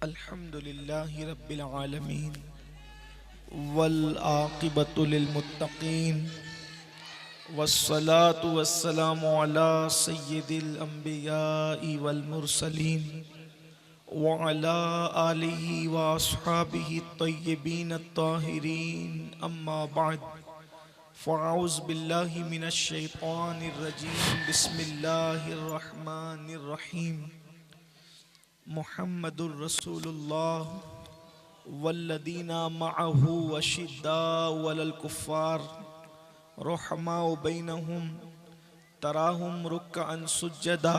अल्हम्दुलिल्लाहि रब्बिल आलमीन वल आक़िबतु लिल मुत्तक़ीन वस्सलातु वस्सलामु अला सय्यिदिल अंबियाइ वल मुरसलीन व अला आलिहि व अस्हाबिहि तय्यिबीन अत्ताहिरीन अम्मा बअद फ़अऊज़ु बिल्लाहि मिनश शैतानिर रजीम बिस्मिल्लाहिर रहमानिर रहीम मुहम्मदुर रसूलुल्लाह वल्लदीना मअहू अशिद्दाउ अलल कुफ़्फ़ार रुहमाउ बैनहुम तराहुम रुक्कअन सुज्जदा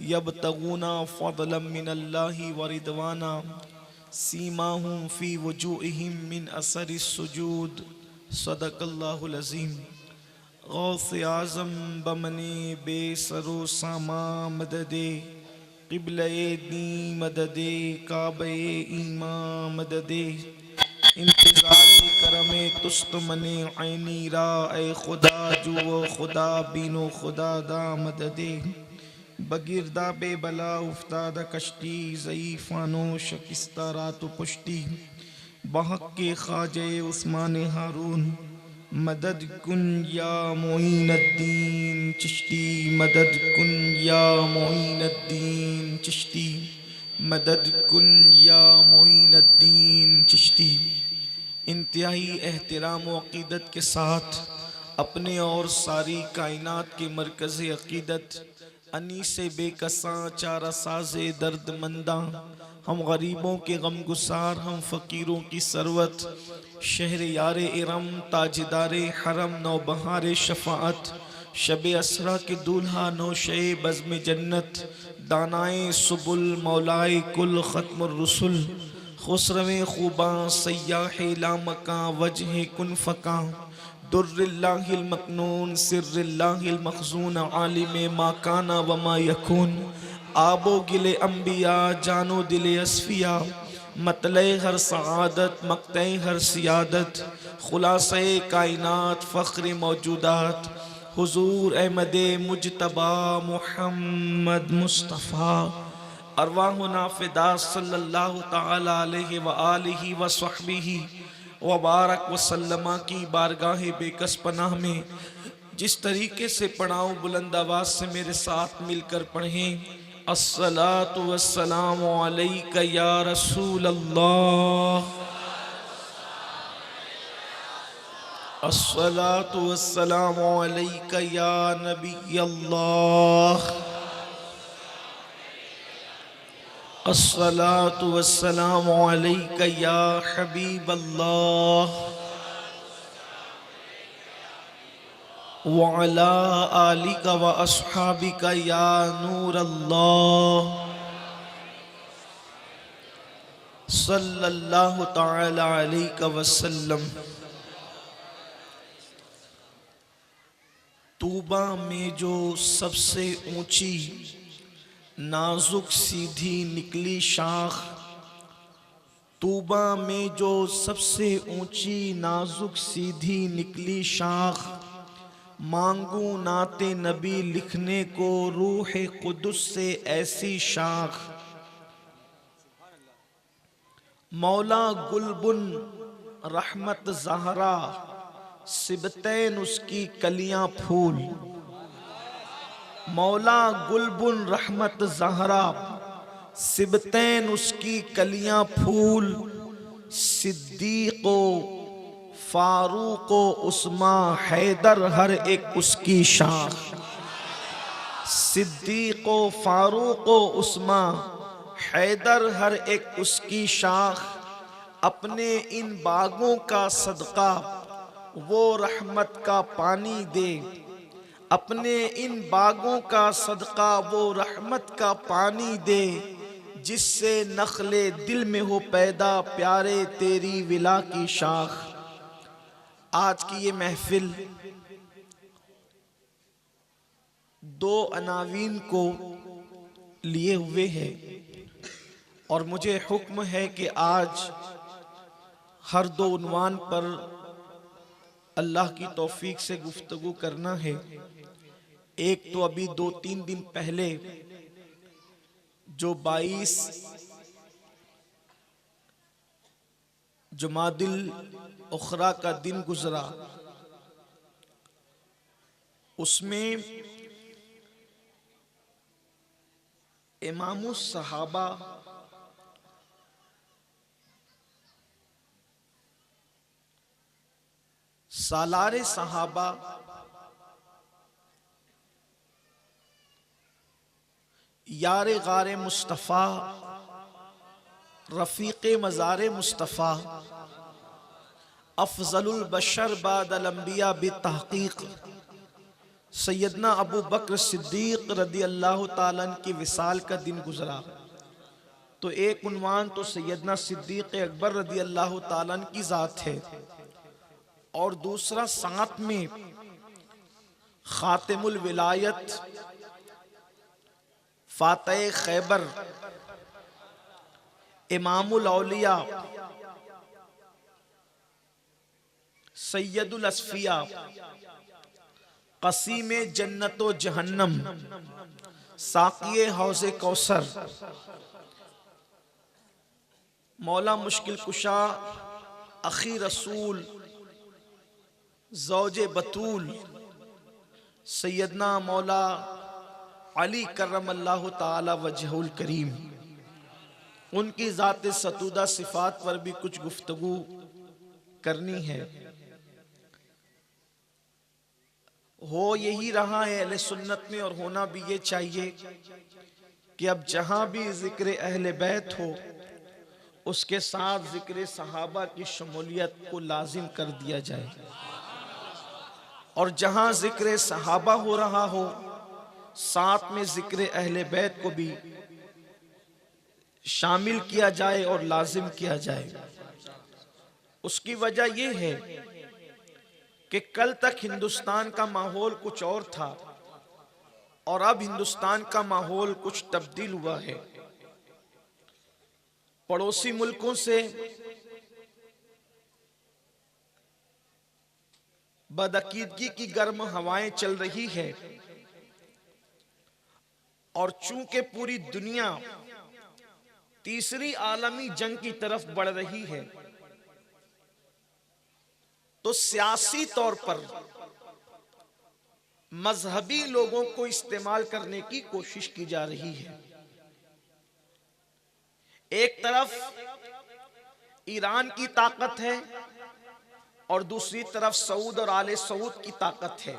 यब्तगूना फ़ज़लन मिनल्लाहि व रिदवाना सीमाहुम फ़ी वुजूहिहिम मिन असरिस सुजूद सदक़ल्लाहुल अज़ीम। गौसे आज़म बमने बेसरो सामा मददे क़िबले दी मददे काबे ईमा मददे इंतज़ारे करमे तुस्त मने ऐनी रा ए खुदा जुओ खुदा बीनो खुदा दा मददे बगिरदा बेबला उफ्तादा कश्ती ज़ईफ़ानो शकिस्ता रात पुश्ती बहक के ख्वाजे उस्मान हारून मदद कुन या मोइनुद्दीन चिश्ती मदद कुन या मोइनुद्दीन चिश्ती मदद कुन या मोइनुद्दीन चिश्ती। इंतहाई एहतराम व अक़ीदत के साथ अपने और सारी कायनात के मरकज़ अक़ीदत अनीस बेकसां चारा साज़े दर्दमंदा हम गरीबों के गम गुसार हम फ़कीरों की सरवत शहर यार इरम ताजदारे हरम नौबहार शफ़ाअत शब असरा के दूल्हा नौशे बज़्म जन्नत दानाए सुबुल मौलाए कुल ख़त्मुर रुसुल खुसरवे खूबा सयाह लामका वजह कुन फ़का दुर्रिल्लाहिल मकनून सिर्रिल्लाहिल मखज़ून आलिम मा काना व मा यकून आबो गिले अम्बिया जानो दिले असफिया मतले हर सआदत मक्ते हर सियादत खुलासे कायनात फ़ख्र मौजूदात हुजूर अहमद मुजतबा मुहम्मद मुस्तफ़ा अरवाहुना फ़िदा सल्लल्लाहु तआला अलैहि व आलिहि व सहबिहि व बारक वसल्लमा की बारगाह बेकस पनाह में जिस तरीके से पढ़ाऊँ बुलंद आवाज़ से मेरे साथ मिलकर पढ़ें। अस्सलातु वस्सलामु अलैका या रसूल अल्लाह, अस्सलातु वस्सलामु अलैका या नबी अल्लाह, अस्सलातु वस्सलामु अलैका या हबीब अल्लाह व अला आलिका व अस्हाबिका या नूर अल्लाह सल्लल्लाहु तआला अलैका वसल्लम। तूबा में जो सबसे ऊंची नाजुक सीधी निकली शाख, तूबा में जो सबसे ऊंची नाजुक सीधी निकली शाख, मांगू नाते नबी लिखने को रूह कुदुस से ऐसी शाख। मौला गुलबुन रहमत ज़हरा सिबतैन उसकी कलियां फूल, मौला गुलबुन रहमत ज़हरा सिबतैन उसकी कलियां फूल, सिद्दीक़ो फारूक़ो उस्मा हैदर हर एक उसकी शाख। सिद्दीक़ो फारूक़ो उस्मा हैदर हर एक उसकी शाख। अपने इन बागों का सदका वो रहमत का पानी दे, अपने इन बागों का सदका वो रहमत का पानी दे, जिससे नखले दिल में हो पैदा प्यारे तेरी विला की शाख। आज की ये महफिल दो अनावीन को लिए हुए है और मुझे हुक्म है कि आज हर दो उन्वान पर अल्लाह की तौफीक से गुफ्तगू करना है। एक तो अभी 2-3 दिन पहले जो 22 जुमादिल उखरा का दिन गुजरा, उसमें इमामुस सहाबा सालारे सहाबा यारे गारे मुस्तफ़ा रफ़ीक़े मज़ारे मुस्तफ़ा अफ़ज़लुल बशर बादल अंबिया बितहक़ीक़ सैयदना अबू बकर सिद्दीक़ रदी अल्लाह ताला अन्हु की विसाल का दिन गुजरा। तो एक उन्वान तो सैयदना सिद्दीक़ अकबर रदी अल्लाह ताला अन्हु की ज़ात है, और दूसरा साथ में खातिमुल विलायत फातह खैबर इमामुल औलिया सैयदुल अस्फिया क़सीम जन्नत व जहन्नम साक़िए हौज़े कौसर मौला मुश्किल कुशा अखी रसूल ज़ौजे बतूल सैयदना मौला अली करमल्लाहु ताला वजहुल करीम, उनकी ज़ात सतूदा सिफ़ात पर भी कुछ गुफ्तगू करनी है। हो यही रहा है अहले सुन्नत में, और होना भी ये चाहिए कि अब जहां भी जिक्र अहले बैत हो उसके साथ जिक्र सहाबा की शमूलियत को लाजिम कर दिया जाए, और जहां जिक्र सहाबा हो रहा हो साथ में जिक्र अहले बैत को भी शामिल किया जाए और लाजिम किया जाए। उसकी वजह यह है कि कल तक हिंदुस्तान का माहौल कुछ और था और अब हिंदुस्तान का माहौल कुछ तब्दील हुआ है। पड़ोसी मुल्कों से बदअकीदगी की गर्म हवाएं चल रही है, और चूंकि पूरी दुनिया तीसरी आलमी जंग की तरफ बढ़ रही है, तो सियासी तौर पर मजहबी लोगों को इस्तेमाल करने की कोशिश की जा रही है। एक तरफ ईरान की ताकत है और दूसरी तरफ सऊद और आले सऊद की ताकत है,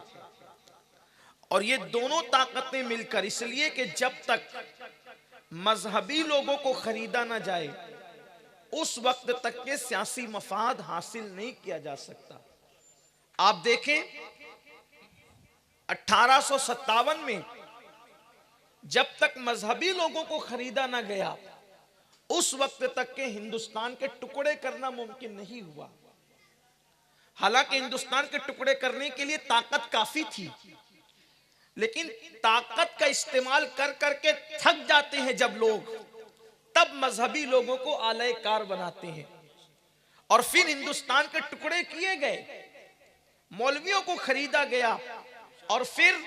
और ये दोनों ताकतें मिलकर, इसलिए कि जब तक मजहबी लोगों को खरीदा ना जाए उस वक्त तक के सियासी मफाद हासिल नहीं किया जा सकता। आप देखें 1857 में जब तक मजहबी लोगों को खरीदा ना गया उस वक्त तक के हिंदुस्तान के टुकड़े करना मुमकिन नहीं हुआ। हालांकि हिंदुस्तान के टुकड़े करने के लिए ताकत काफी थी, लेकिन ताकत का इस्तेमाल कर करके थक जाते हैं जब लोग, तब मजहबी लोगों को आले कार बनाते हैं, और फिर हिंदुस्तान के टुकड़े किए गए, मौलवियों को खरीदा गया, और फिर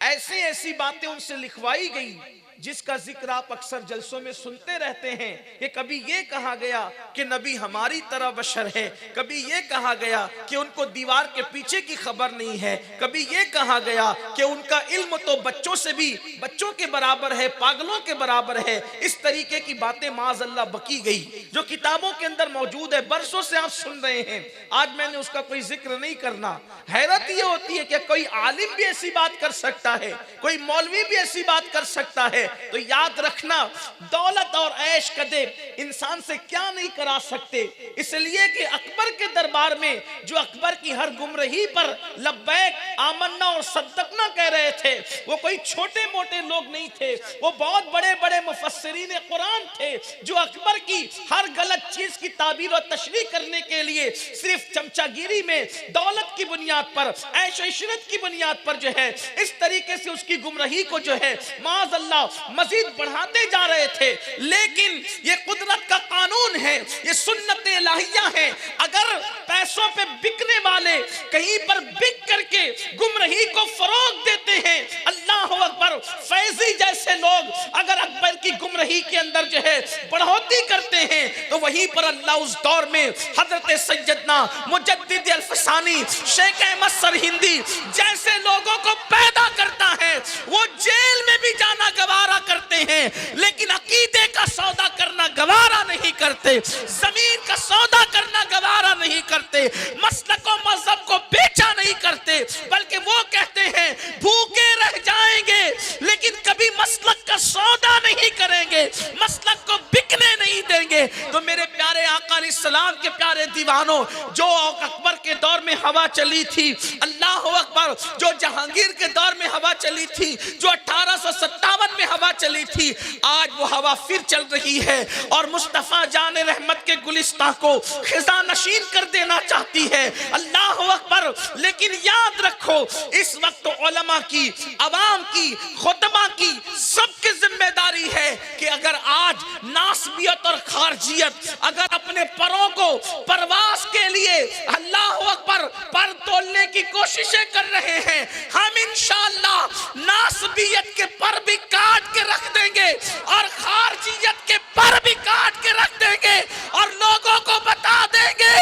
ऐसी ऐसी बातें उनसे लिखवाई गई जिसका जिक्र आप अक्सर जलसों में सुनते रहते हैं कि कभी ये कहा गया कि नबी हमारी तरह बशर है, कभी ये कहा गया कि उनको दीवार के पीछे की खबर नहीं है, कभी ये कहा गया कि उनका इल्म तो बच्चों से भी बच्चों के बराबर है, पागलों के बराबर है। इस तरीके की बातें माज़अल्लाह बकी गई जो किताबों के अंदर मौजूद है, बरसों से आप सुन रहे हैं। आज मैंने उसका कोई जिक्र नहीं करना। हैरत ये होती है कि कोई आलिम भी ऐसी बात कर सकता है, कोई मौलवी भी ऐसी बात कर सकता है। तो याद रखना, दौलत और ऐश कदे इंसान से क्या नहीं करा सकते, इसलिए कि अकबर के दरबार में जो अकबर की हर गुमराही पर लब्बैक आमन्ना और सद्दकना कह रहे थे, वो कोई छोटे मोटे लोग नहीं थे, वो बहुत बड़े बड़े मुफस्सिरीन कुरान थे जो अकबर की हर गलत चीज की ताबीर और तशरीह करने के लिए सिर्फ चमचागिरी में दौलत की बुनियाद पर, ऐश इशरत की बुनियाद पर जो है इस तरीके से उसकी गुमराही को जो है माज़अल्लाह मजीद बढ़ाते जा रहे थे। लेकिन ये कुदरत का कानून है, ये सुन्नत इलाहिया है। अगर पैसों पे बिकने वाले कहीं पर बिक करके गुमराही को फरोग देते हैं, अल्लाह अकबर, फैजी जैसे लोग अगर अकबर की गुमराही के अंदर जो है बढ़ोतरी करते हैं, तो वहीं पर अल्लाह उस दौर में हजरत सैयदना मुजद्दिद अल्फसानी शेख अहमद सरहिंदी जैसे लोगों को पैदा करता है। वो जेल में भी जाना गवारा करते हैं, लेकिन अकीदे का सौदा करना गवारा नहीं करते, जमीन का सौदा करना गवारा नहीं करते, मसलक और मजहब को बेचा नहीं करते, बल्कि वो कहते हैं भूखे रह जाएंगे लेकिन कभी मसलक का सौदा नहीं करेंगे, मसलक को बिकने नहीं देंगे। तो मेरे प्यारे आका अलैहिस्सलाम के प्यारे दीवानों, जो अकबर के दौर में हवा चली थी, अल्लाह अकबर, जो जहांगीर के दौर में हवा चली थी, जो 1857 में हवा चली थी, आज वो हवा फिर चल रही है और मुस्तफा जान रहमत के गुलिस्तां को खिजा नशीन कर देना चाहती है। अल्लाह अकबर। लेकिन याद रखो, इस वक्त उलमा की, अवाम की, खुतबा की, सबकी जिम्मेदारी है कि अगर आज नासबियत और खारजियत अगर अपने परों को परवास के लिए अल्लाह अकबर पर तोलने की कोशिशें कर रहे हैं, हम इंशाअल्लाह नासबियत के पर भी काट के रख देंगे और खारजियत के पर भी काट के रख देंगे और लोगों को बता देंगे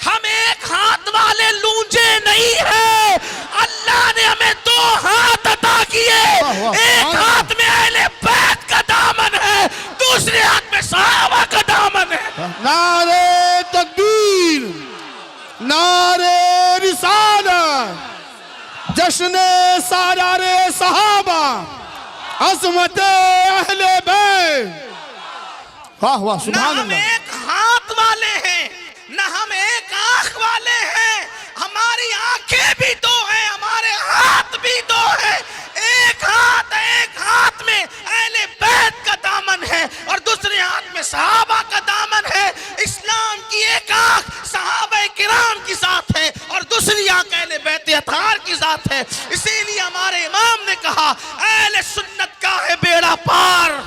हम एक हाथ वाले लूंजे नहीं है। अल्लाह ने हमें दो हाथ अता किए, एक हाथ में अहले बैत का दामन है, दूसरे हाथ में सहाबा का दामन है। नारे तकबीर, नारे रिसालत, जश्ने सारारे सहाबा, अज़मते अहले बैत। वाह वाह, सुभान अल्लाह। ना हम एक हाथ वाले हैं, ना हम एक आंख वाले हैं, हमारी आंखें भी दो हैं, हमारे हाथ भी दो हैं। एक हाथ में अहले बैत का दामन है और दूसरे हाथ में सहाबा का दामन है। इस्लाम की एक आंख सहाबा किराम के साथ है और दूसरी आंख अहले बैत अतहार के साथ है। इसीलिए हमारे इमाम ने कहा अहले सुन्नत का है बेड़ा पार।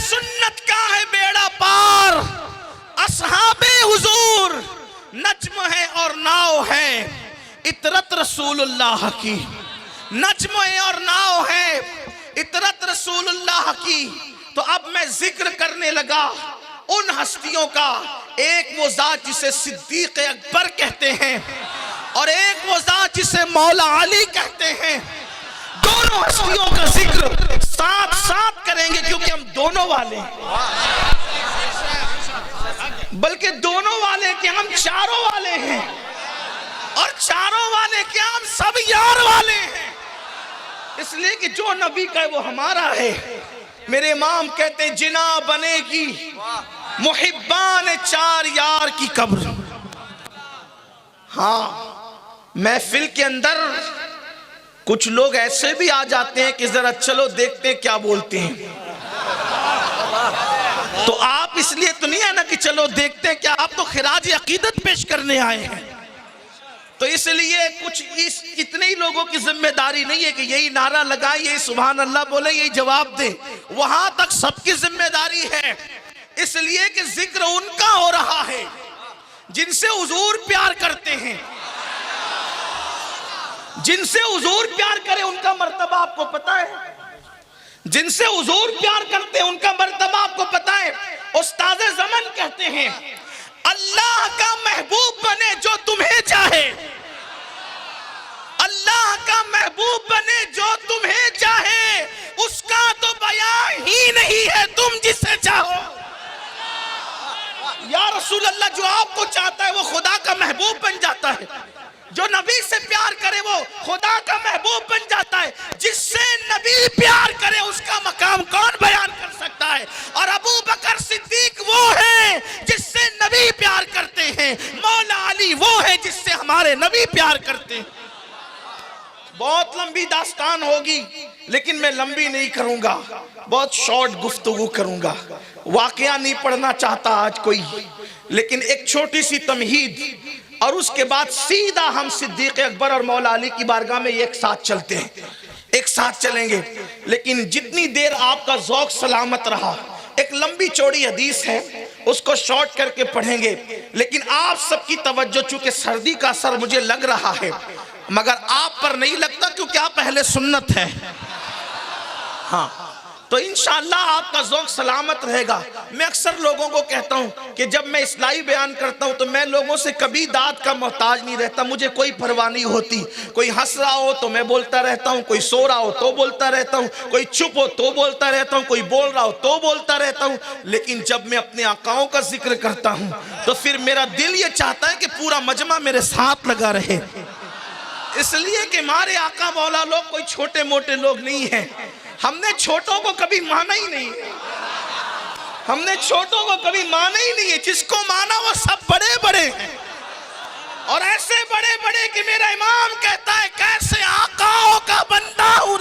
सुन्नत का है बेड़ा पार, असहाबे हुजूर नज्म है और नाव है, इतरत रसूलुल्लाह की। नज्म है और नाव है, इतरत रसूलुल्लाह की। तो अब मैं जिक्र करने लगा उन हस्तियों का, एक वो जात जिसे सिद्दीक अकबर कहते हैं और एक वो जात जिसे मौला अली कहते हैं। दोनों हस्तियों का जिक्र साथ साथ करेंगे क्योंकि हम दोनों वाले हैं, बल्कि दोनों वाले के हम चारों वाले हैं और चारों वाले के हम सब यार वाले हैं। इसलिए कि जो नबी का है वो हमारा है। मेरे इमाम कहते जिना बनेगी मुहिब्बान चार यार की कब्र। हाँ, महफिल के अंदर कुछ लोग ऐसे भी आ जाते हैं कि जरा चलो देखते हैं क्या बोलते हैं। तो आप इसलिए तो नहीं है ना कि चलो देखते हैं क्या, आप तो खिराज अकीदत पेश करने आए हैं। तो इसलिए कुछ इतने ही लोगों की जिम्मेदारी नहीं है कि यही नारा लगाए, यही सुभान अल्लाह बोले, यही जवाब दे। वहां तक सबकी जिम्मेदारी है। इसलिए कि जिक्र उनका हो रहा है जिनसे हुजूर प्यार करते हैं। जिनसे हुजूर प्यार करे उनका मर्तबा आपको पता है, जिनसे हुजूर प्यार करते हैं उनका मर्तबा आपको पता है। उस्ताद ज़मन कहते हैं अल्लाह का महबूब बने जो तुम्हें चाहे, अल्लाह का महबूब बने जो तुम्हें चाहे, उसका तो बयान ही नहीं है तुम जिसे चाहो। या रसूल अल्लाह, जो आपको चाहता है वो खुदा का महबूब बन जाता है। जो नबी से प्यार करे वो खुदा का महबूब बन जाता है। जिससे नबी प्यार करे उसका मकाम कौन बयान कर सकता है? और अबू बकर सिद्दीक वो है जिससे नबी प्यार करते हैं, मौला अली वो है जिससे हमारे नबी प्यार करते हैं। बहुत लंबी दास्तान होगी लेकिन मैं लंबी नहीं करूंगा, बहुत शॉर्ट गुफ्तगू करूंगा। वाकया नहीं पढ़ना चाहता आज कोई, लेकिन एक छोटी सी तमहीद और उसके बाद सीधा हम सिद्दीक अकबर और मौला अली की बारगाह में एक साथ चलते हैं, एक साथ चलेंगे। लेकिन जितनी देर आपका ज़ौक़ सलामत रहा, एक लंबी चौड़ी हदीस है उसको शॉर्ट करके पढ़ेंगे। लेकिन आप सबकी तवज्जो, चूंकि सर्दी का असर मुझे लग रहा है मगर आप पर नहीं लगता क्योंकि आप अहले सुन्नत है। हाँ, तो इंशाअल्लाह आपका ज़ौक़ सलामत रहेगा। मैं अक्सर लोगों को कहता हूँ कि जब मैं इस्लाही बयान करता हूँ तो मैं लोगों से कभी दाद का मोहताज नहीं रहता, मुझे कोई परवाह नहीं होती। कोई हंस रहा हो तो मैं बोलता रहता हूँ, कोई सो रहा हो तो बोलता रहता हूँ, कोई चुप हो तो बोलता रहता हूँ, कोई बोल रहा हो तो बोलता रहता हूँ। लेकिन जब मैं अपने आकाओं का जिक्र करता हूँ तो फिर मेरा दिल ये चाहता है कि पूरा मजमा मेरे साथ लगा रहे, इसलिए कि हमारे आका मौला लोग कोई छोटे मोटे लोग नहीं हैं। हमने छोटों को कभी माना ही नहीं, हमने छोटों को कभी माना ही नहीं है। जिसको माना वो सब बड़े बड़े हैं, और ऐसे बड़े बड़े कि मेरा इमाम कहता है कैसे आकाओं का बंदा हूं,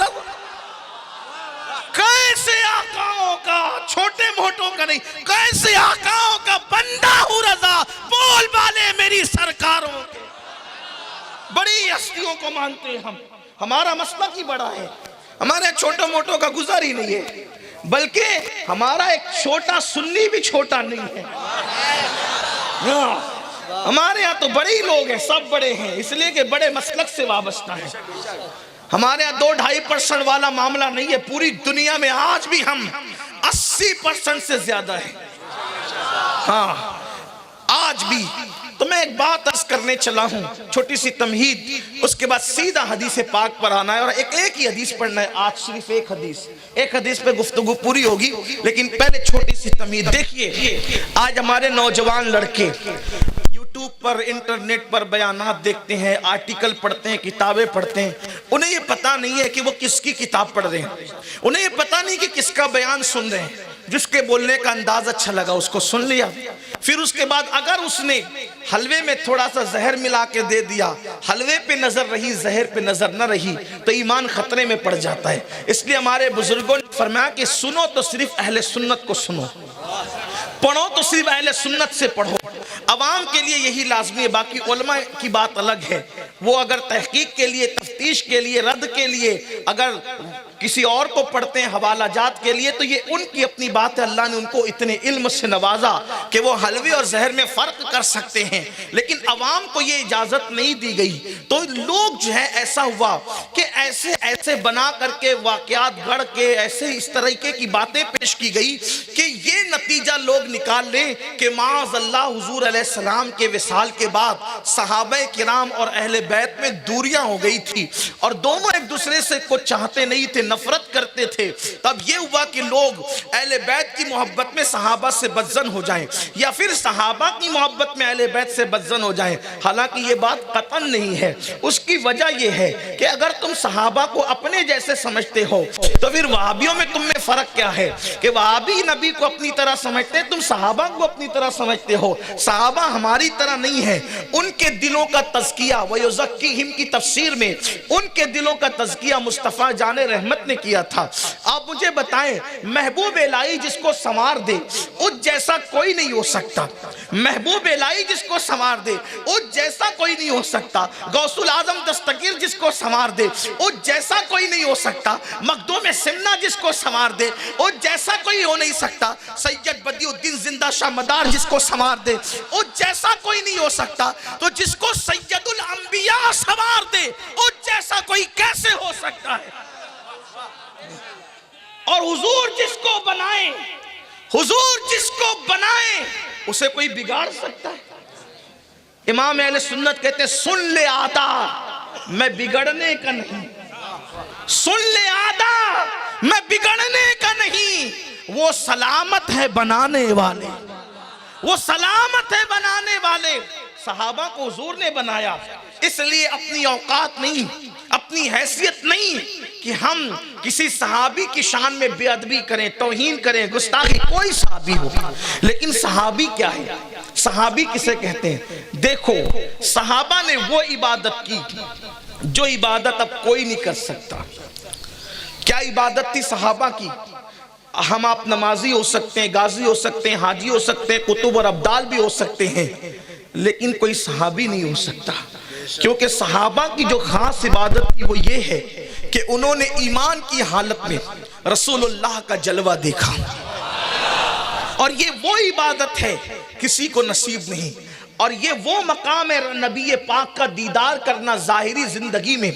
कैसे आकाओं का, छोटे मोटों का नहीं, कैसे आकाओं का बंदा हूं रजा, बोल वाले मेरी सरकारों के। बड़ी हस्तियों को मानते हैं हम, हमारा मसलक ही बड़ा है, हमारे छोटो मोटों का गुज़र ही नहीं है, बल्कि हमारा एक छोटा सुन्नी भी छोटा नहीं है। हमारे यहाँ तो बड़े ही लोग हैं, सब बड़े हैं, इसलिए कि बड़े मसलक से वाबस्ता है। हमारे यहाँ 2-2.5% वाला मामला नहीं है। पूरी दुनिया में आज भी हम 80% से ज्यादा है। हाँ, आज भी। तो मैं एक बात अर्ज करने चला हूँ, छोटी सी तमहीद, उसके बाद सीधा हदीस पाक पर आना है और एक ही हदीस पढ़ना है। आज सिर्फ एक हदीस पे गुफ्तगू पूरी होगी, लेकिन पहले छोटी सी तमहीद। देखिए, आज हमारे नौजवान लड़के यूट्यूब पर, इंटरनेट पर बयानात देखते हैं, आर्टिकल पढ़ते हैं, किताबें पढ़ते हैं। उन्हें ये पता नहीं है कि वो किसकी किताब पढ़ रहे हैं, उन्हें ये पता नहीं कि किसका बयान सुन रहे हैं। जिसके बोलने का अंदाज अच्छा लगा उसको सुन लिया, फिर उसके बाद अगर उसने हलवे में थोड़ा सा जहर मिला के दे दिया, हलवे पे नजर रही, जहर पे नजर न रही, तो ईमान खतरे में पड़ जाता है। इसलिए हमारे बुजुर्गों ने फरमाया कि सुनो तो सिर्फ अहले सुन्नत को सुनो, पढ़ो तो सिर्फ अहले सुन्नत से पढ़ो। अवाम के लिए यही लाजमी है, बाकी उलमा की बात अलग है। वो अगर तहकीक के लिए, तफ्तीश के लिए, रद्द के लिए अगर किसी और को पढ़ते हैं हवाला जात के लिए, तो ये उनकी अपनी बात है। अल्लाह ने उनको इतने इल्म से नवाजा कि वो हलवे और जहर में फ़र्क कर सकते हैं, लेकिन अवाम को ये इजाज़त नहीं दी गई। तो लोग जो है, ऐसा हुआ कि ऐसे ऐसे बना करके वाक़यात गढ़ के ऐसे इस तरीके की बातें पेश की गई कि ये नतीजा लोग निकाल लें कि माअज़ल्लाह हुज़ूर अलैहिस्सलाम के विसाल के बाद सहाबा किराम और अहले बैत में दूरियां हो गई थी और दोनों एक दूसरे से कुछ चाहते नहीं थे, नफरत करते थे। तब ये हुआ कि लोग अहले बैत की मोहब्बत में सहाबा से बदजन हो जाएं, या फिर सहाबा की मोहब्बत में अहले बैत से बदजन हो जाएं। हालांकि ये बात कतन नहीं है। उसकी वजह ये है कि अगर तुम सहाबा को अपने जैसे समझते हो तो फिर वहाबियों में तुम में फर्क क्या है कि वहाबी नबी को अपनी तरह समझते हैं, तुम सहाबा को अपनी तरह समझते हो। सहाबा हमारी तरह नहीं है, उनके दिलों का तज़किया वयुज़क्कीहिम की तफसीर में उनके दिलों का तज़किया मुस्तफ़ा जाने रहमत ने किया था। आप मुझे बताएं, महबूब इलाही जिसको संवार दे उस जैसा कोई नहीं हो सकता। महबूब इलाही जिसको संवार दे उस जैसा कोई नहीं हो सकता। गौसुल आजम दस्तगीर जिसको संवार दे उस जैसा कोई नहीं हो सकता। मखदूम सिन्ना जिसको संवार दे उस जैसा कोई हो नहीं सकता। सैयद बदियुद्दीन जिंदा शाह मदार जिसको संवार दे उस जैसा कोई नहीं हो सकता। तो जिसको सैयदुल अंबिया संवार दे उस जैसा कोई कैसे हो सकता है। और हुजूर जिसको बनाए, हुजूर जिसको बनाए उसे कोई बिगाड़ सकता है। इमाम अहले सुन्नत कहते हैं, सुन ले आदा मैं बिगड़ने का नहीं, सुन ले आदा मैं बिगड़ने का नहीं। वो सलामत है बनाने वाले, वो सलामत है बनाने वाले। सहाबा को हुजूर ने बनाया, इसलिए अपनी औकात नहीं, अपनी हैसियत नहीं कि हम किसी सहाबी की शान में बेअदबी करें, तौहीन करें, गुस्ताखी, कोई सहाबी हो। लेकिन सहाबी क्या है, सहाबी किसे कहते हैं? देखो, सहाबा ने वो इबादत की जो इबादत अब कोई नहीं कर सकता। क्या इबादत थी सहाबा की? हम आप नमाजी हो सकते हैं, गाजी हो सकते हैं, हाजी हो सकते हैं, कुतुब और अब्दाल भी हो सकते हैं, लेकिन कोई सहाबी नहीं हो सकता। क्योंकि सहाबा की जो खास इबादत थी वो ये है कि उन्होंने ईमान की हालत में रसूलुल्लाह का जलवा देखा और ये वो इबादत है किसी को नसीब नहीं, और ये वो मकाम है नबी पाक का दीदार करना ज़ाहिरी जिंदगी में।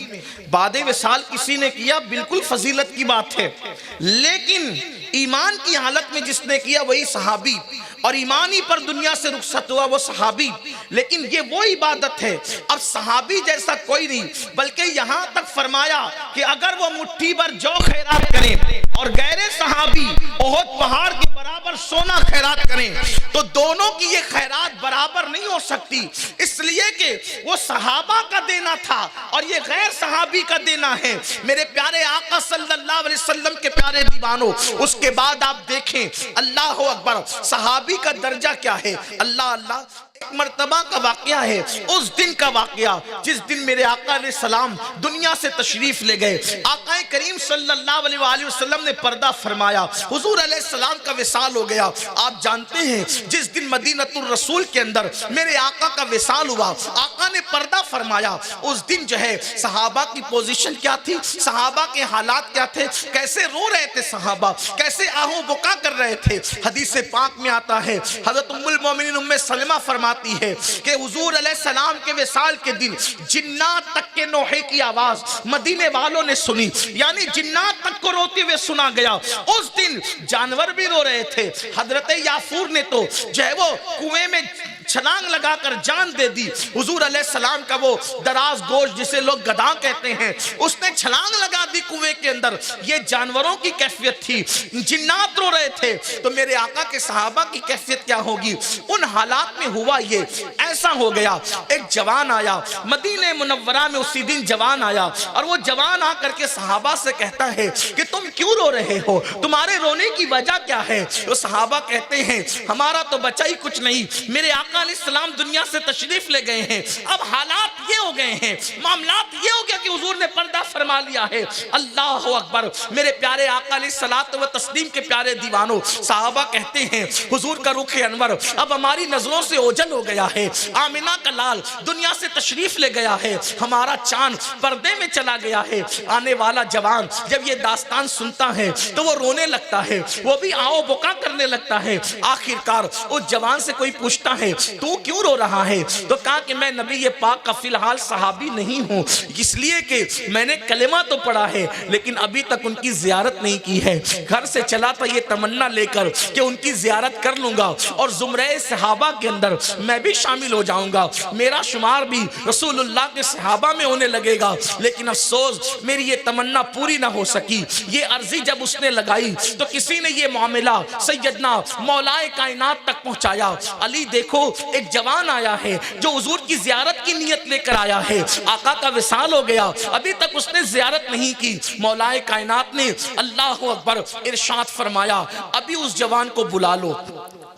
बादे विसाल किसी ने किया, बिल्कुल फजीलत की बात है, लेकिन ईमान की हालत में जिसने किया वही सहाबी, और ईमानी पर दुनिया से रुखसत हुआ वो सहाबी। लेकिन ये वो इबादत है, अब सहाबी जैसा कोई नहीं, बल्कि यहां तक फरमाया कि अगर वो मुट्ठी भर जौ खैरात करें और गैरे सहाबी ओहद पहाड़ के बराबर सोना खैरात करें, तो दोनों की ये खैरात बराबर नहीं हो सकती, इसलिए कि वो सहाबा का देना था और ये गैर सहाबी का देना है। मेरे प्यारे आका सल्लल्लाहु अलैहि वसल्लम के प्यारे दीवानों, उसके बाद आप देखें अल्लाह अकबर, सहाबी का दर्जा क्या है। अल्लाह अल्लाह, एक मर्तबा का वाकया है, उस दिन का वाकया जिस दिन मेरे आका अलैहि सलाम दुनिया से तशरीफ ले गए। आका करीम सल्लल्लाहु अलैहि वसल्लम ने पर्दा फरमाया, हुजूर अलैहि सलाम का विसाल हो गया। आप जानते हैं जिस दिन मदीनतुर रसूल के अंदर मेरे आका का विसाल हुआ, आका ने पर्दा फरमाया, उस दिन जो है सहाबा की पोजीशन क्या थी, सहाबा के हालात क्या थे, कैसे रो रहे थे सहाबा, कैसे आहो बुका कर रहे थे। हदीस पाक में आता है, हज़रत उम्मुल मोमिनीन उम्मे सलमा फरमाती है कि हुजूर अलैहि सलाम के विसाल के दिन जिन्नात तक के नोहे की आवाज मदीने वालों ने सुनी, यानी जिन्नात तक को रोते हुए सुना गया। उस दिन जानवर भी रो रहे थे। हजरत याफूर ने तो जो है वो कुएं में छलांग लगाकर जान दे दी। हुजूर अलैहि सलाम का वो दराज गोश्त जिसे लोग गधा कहते हैं, उसने छलांग लगा दी कुएं के अंदर। ये जानवरों की कैफियत थी, जिन्नात रो रहे थे, तो मेरे आका के सहाबा की कैफियत क्या होगी। उन हालात में हुआ ये ऐसा हो गया, एक जवान आया मदीने मुनव्वरा में, उसी दिन जवान आया और वो जवान आकर के सहाबा से कहता है कि तुम क्यों रो रहे हो, तुम्हारे रोने की वजह क्या है। तो सहाबा कहते हैं हमारा तो बचा ही कुछ नहीं, मेरे आका अलैहिस्सलाम दुनिया से तशरीफ ले गए हैं, अब हालात ये हो गए हैं, मामलात ये हो गया कि हुजूर ने पर्दा फरमा लिया है। अल्लाह अकबर, मेरे प्यारे आका अलैहिस्सलातु व तस्लीम के प्यारे दीवानों, सहाबा कहते हैं हुजूर का रुख अनवर अब हमारी नजरों से ओझल हो गया है, आमिना का लाल दुनिया से तशरीफ ले गया है, हमारा चांद पर्दे में चला गया है। आने वाला जवान जब ये दास्तान सुनता है तो वो रोने लगता है, वो भी आओ बुका करने लगता है। आखिरकार उस जवान से कोई पूछता है तू क्यों रो रहा है, तो कहा कि मैं नबी ये पाक का फिलहाल सहाबी नहीं हूं, इसलिए कि मैंने कलेमा तो पढ़ा है लेकिन अभी तक उनकी जियारत नहीं की है। घर से चला था ये तमन्ना लेकर कि उनकी जियारत कर लूंगा और जुमरे सहाबा के अंदर मैं भी शामिल हो जाऊंगा, मेरा शुमार भी रसूलुल्लाह के सहाबा में होने लगेगा। लेकिन अफसोस मेरी ये तमन्ना पूरी ना हो सकी। ये अर्जी जब उसने लगाई तो किसी ने ये मामला सैयदना मौलाए कायनात तक पहुंचाया। अली देखो एक जवान आया है जो हुजूर की जियारत की नियत लेकर आया है, आका का विसाल हो गया, अभी तक उसने जियारत नहीं की। मौलाए कायनात ने अल्लाह अकबर इरशाद फरमाया अभी उस जवान को बुला लो,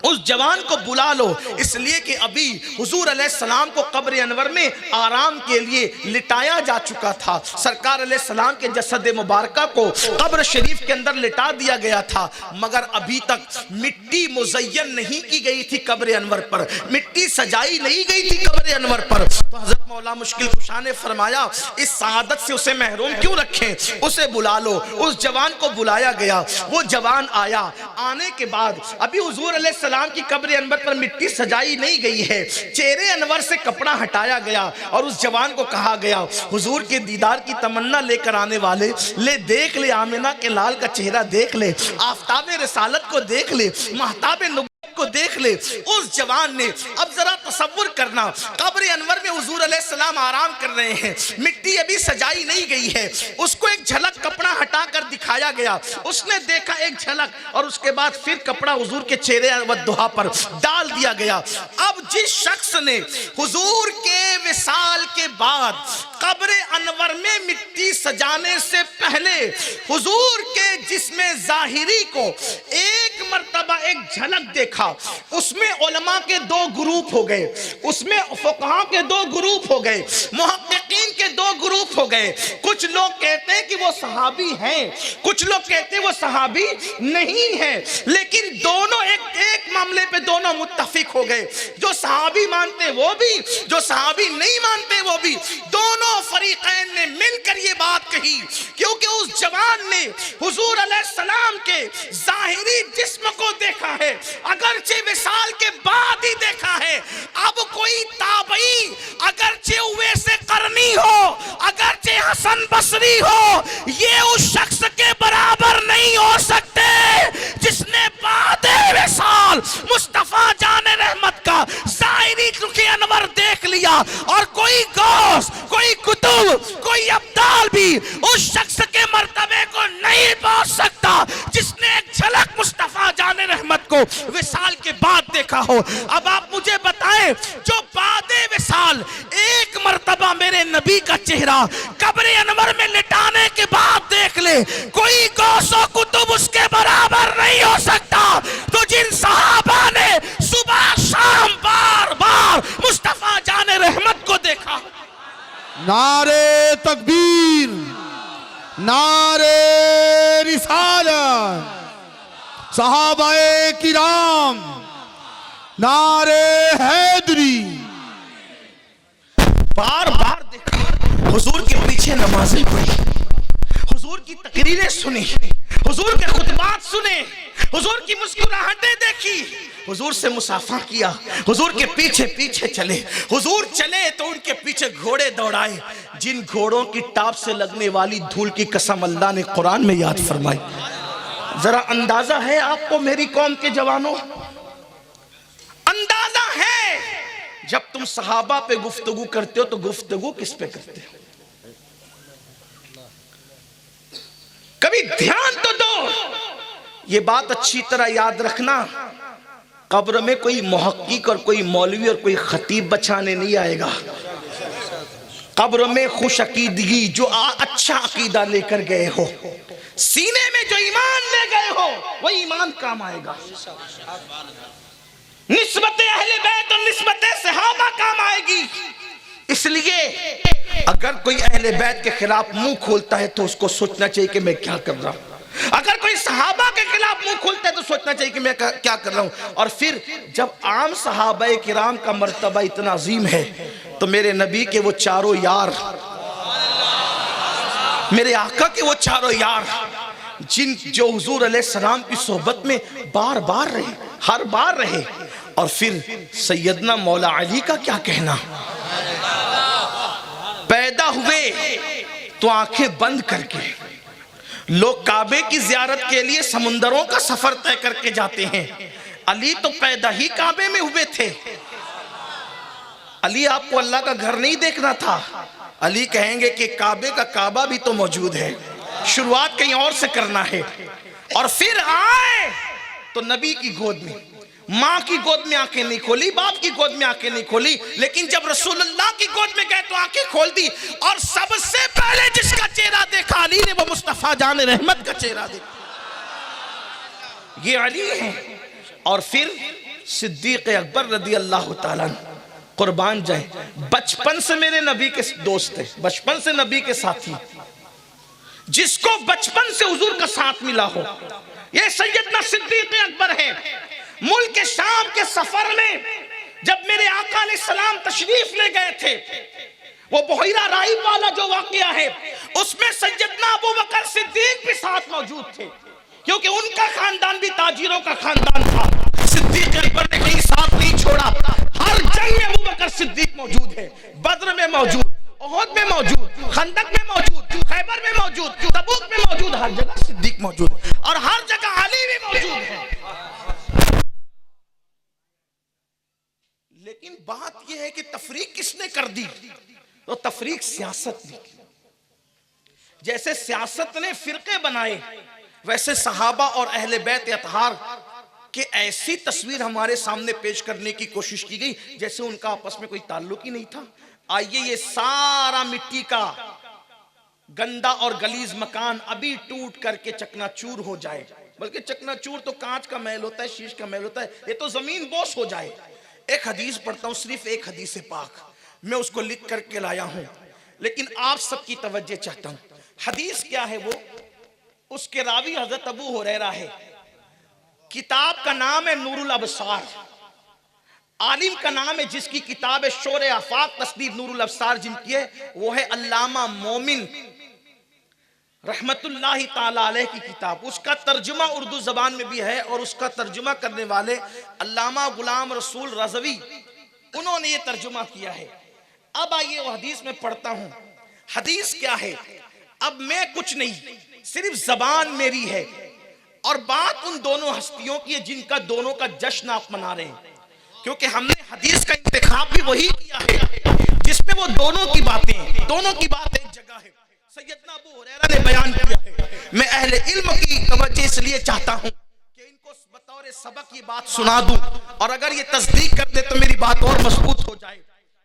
उस जवान को बुला लो, इसलिए कि अभी हुजूर अलैहिस्सलाम को कब्र अनवर में आराम के लिए लिटाया जा चुका था। सरकार अलैहिस्सलाम के जसद मुबारका को कब्र शरीफ के अंदर लिटा दिया गया था, मगर अभी तक मिट्टी मुज़य्यन नहीं की गई थी कब्र अनवर पर, मिट्टी सजाई नहीं गई थी कब्र अनवर पर। तो हजरत मौला मुश्किल कुशा ने फरमाया इस सआदत से उसे महरूम क्यों रखें, उसे बुला लो। उस जवान को बुलाया गया, वो जवान आया। आने के बाद अभी हुजूर अलैहिस्सलाम की कब्र अनवर पर मिट्टी सजाई नहीं गई है, चेहरे अनवर से कपड़ा हटाया गया और उस जवान को कहा गया हुजूर के दीदार की तमन्ना लेकर आने वाले, ले देख ले आमिना के लाल का चेहरा देख ले, आफ्ताबे रिसालत को देख ले, महताबे नबुव्वत को देख ले। उस जवान ने, अब जरा तसव्वुर करना, कब्र अनवर में हुजूर अलैहिस्सलाम आराम कर रहे हैं, मिट्टी अभी सजाई नहीं गई है, उसको एक झलक कपड़ा हटाकर दिखाया गया, उसने देखा एक झलक और उसके बाद फिर कपड़ा हुजूर के चेहरे वद्दुहा पर डाल दिया गया। अब जिस शख्स ने हुजूर के विसाल के बाद कब्र अनवर में मिट्टी सजाने से पहले हुजूर के जिस्मे जाहिरी को एक मर्तबा एक झलक देखा, उसमें उलमा के दो ग्रुप हो गए, उसमें फुकहा के दो ग्रुप हो गए, मुहक्किक मुहक्किकीन के दो ग्रुप हो गए। कुछ लोग कहते हैं कि वो सहाबी हैं, कुछ लोग कहते हैं वो सहाबी नहीं है, लेकिन दोनों एक मामले पे दोनों मुत्तफिक हो गए। जो सहाबी मानते वो भी, जो सहाबी नहीं मानते वो भी, दोनों फरीकैन ने मिलकर ये बात कही, क्योंकि उस जवान ने हुजूर अलैहिस्सलाम के जाहिरी जिस्म को देखा है, अगरचे विसाल के बाद ही देखा है। अब कोई ताबई अगरचे वैसे करनी हो, अगरचे हसन बसरी हो, ये उस शख्स के बराबर नहीं हो सकते जिसने बाद विसाल मुस्तफा जाने रहमत का जाहिरी रुखे अनवर देख लिया। और कोई गौस, कोई कुतुब, कोई अब्दाल भी उस शख्स के मर्तबे को नहीं पहुंच सकता जिसने एक झलक मुस्तफा जाने रहमत को विसाल के बाद देखा हो। अब आप मुझे बताएं, जो बादे विसाल एक मर्तबा मेरे नबी का चेहरा कब्र अनवर में लिटाने के बाद देख ले, कोई गौसो कुतुब उसके बराबर नहीं हो सकता। तो जिन सहाबा ने सुबह शाम बार बार मुस्तफा जाने रहमत को देखा, नारे तकबीर, नारे रिसालत, सहाबाए किराम, नारे हैदरी, बार बार देखा, हुजूर के पीछे नमाजें पढ़ी, हुजूर की तकरीरें सुनी, हुजूर के खुतबात सुने, हुजूर की मुस्कुराहटें देखी, हुजूर से मुसाफा किया, हुजूर के पीछे पीछे चले। हुजूर चले तो उनके पीछे घोड़े दौड़ाए, जिन घोड़ों की टाप से लगने वाली धूल की कसम अल्लाह ने कुरान में याद फरमाई। जरा अंदाजा है आपको मेरी कौम के जवानों, अंदाजा है जब तुम सहाबा पे गुफ्तगू करते हो तो गुफ्तगू किस पे करते हो? कभी ध्यान तो दो। ये बात अच्छी तरह याद रखना, कब्र में कोई मुहक्किक और कोई मौलवी और कोई खतीब बचाने नहीं आएगा। कब्र में खुश अकीदगी, जो अच्छा अकीदा लेकर गए हो, सीने में जो ईमान ले गए हो, वो ईमान काम आएगा। निस्बते अहले बैत और निस्बते सहाबा काम आएगी। इसलिए अगर कोई अहले बैत के खिलाफ मुंह खोलता है तो उसको सोचना चाहिए कि मैं क्या कर रहा हूं। अगर कोई सहाबा के खिलाफ मुंह खोलता है तो सोचना चाहिए कि मैं क्या कर रहा हूं। और फिर जब आम सहाबा किराम का मर्तबा इतना अजीम है तो मेरे नबी के वो चारों यार, मेरे आका के वो चारों यार, जो हुजूर अलैहिस्सलाम की सोहबत में बार बार रहे, हर बार रहे। और फिर सैयदना मौला अली का क्या कहना, पैदा हुए तो आंखें बंद करके लोग काबे की जियारत के लिए समुंदरों का सफर तय करके जाते हैं, अली तो पैदा ही काबे में हुए थे। अली आपको अल्लाह का घर नहीं देखना था, अली कहेंगे कि काबे का काबा भी तो मौजूद है, शुरुआत कहीं और से करना है। और फिर आए तो नबी की गोद में, माँ की गोद में आंखें नहीं खोली, बाप की गोद में आंखें नहीं खोली, लेकिन जब रसूलुल्लाह की गोद में गए तो आंखें खोल दी। और सबसे पहले जिसका चेहरा देखा अली ने, वो मुस्तफा जाने रहमत का चेहरा देखा, ये अली है। और फिर सिद्दीक अकबर रदी अल्लाह ताला कुर्बान जाए, बचपन से मेरे नबी के दोस्त थे, बचपन से नबी के साथी, जिसको बचपन से हुजूर का साथ मिला हो, ये सैयदना सिद्दीक अकबर है। मुल्क शाम के सफर में जब मेरे आका अलैहिस्सलाम तशरीफ ले गए थे, वो बहिरा राइब वाला जो वाकया है, उसमें सैयदना अबू बकर सिद्दीक भी साथ मौजूद थे, क्योंकि उनका खानदान भी ताजिरों का खानदान था। सिद्दीक अकबर ने कहीं साथ नहीं छोड़ा, हर जंग में अबू बकर सिद्दीक मौजूद है, बद्र में मौजूद, ओहद में मौजूद, खंदक में मौजूद, खैबर में मौजूद, तबूक में मौजूद, हर जगह सिद्दीक मौजूद, और हर जगह अली भी मौजूद है। लेकिन बात यह है कि तफरीक किसने कर दी? तो तफरीक सियासत ने। जैसे सियासत ने फिरके बनाए, वैसे सहाबा और अहले बैत अतहार के ऐसी तस्वीर हमारे सामने पेश करने की कोशिश की गई जैसे उनका आपस में कोई ताल्लुक ही नहीं था। आइए ये सारा मिट्टी का गंदा और गलीज मकान अभी टूट करके चकनाचूर हो जाए, बल्कि चकनाचूर तो कांच का महल होता है, शीश का महल होता है, ये तो जमीन बोस हो जाए। एक हदीस पढ़ता हूँ, सिर्फ एक हदीस पाक, मैं उसको लिख करके लाया हूँ। लेकिन आप सबकी तवज्जो चाहता हूं। हदीस क्या है वो? उसके रावी हजरत अबू हुरैरा है। किताब का नाम है नूरुल अबसार। आलिम का नाम है जिसकी किताब है शोरे आफाक तस्दीर नूरुल अबसार जिनकी है वो है अल्लामा मोमिन रहमतुल्लाहि ताला अलैह की किताब। उसका तर्जुमा उर्दू जबान में भी है और उसका तर्जुमा करने वाले अल्लामा गुलाम रसूल रज़वी उन्होंने ये तर्जुमा किया है। अब आइए वो हदीस में पढ़ता हूं। हदीस क्या है? अब मैं कुछ नहीं, सिर्फ जबान मेरी है और बात उन दोनों हस्तियों की है जिनका दोनों का जश्न आप मना रहे हैं, क्योंकि हमने हदीस का इंतखाब भी वही किया है जिसमें वो दोनों की बातें, दोनों की बात एक जगह है। सैयदना अबू हुरैरा ने बयान किया है। मैं अहले इल्म की तवज्जो इसलिए चाहता हूं कि इनको बतौर सबक ये बात सुना दूं और अगर ये तस्दीक कर दे तो मेरी बात और मजबूत हो जाए।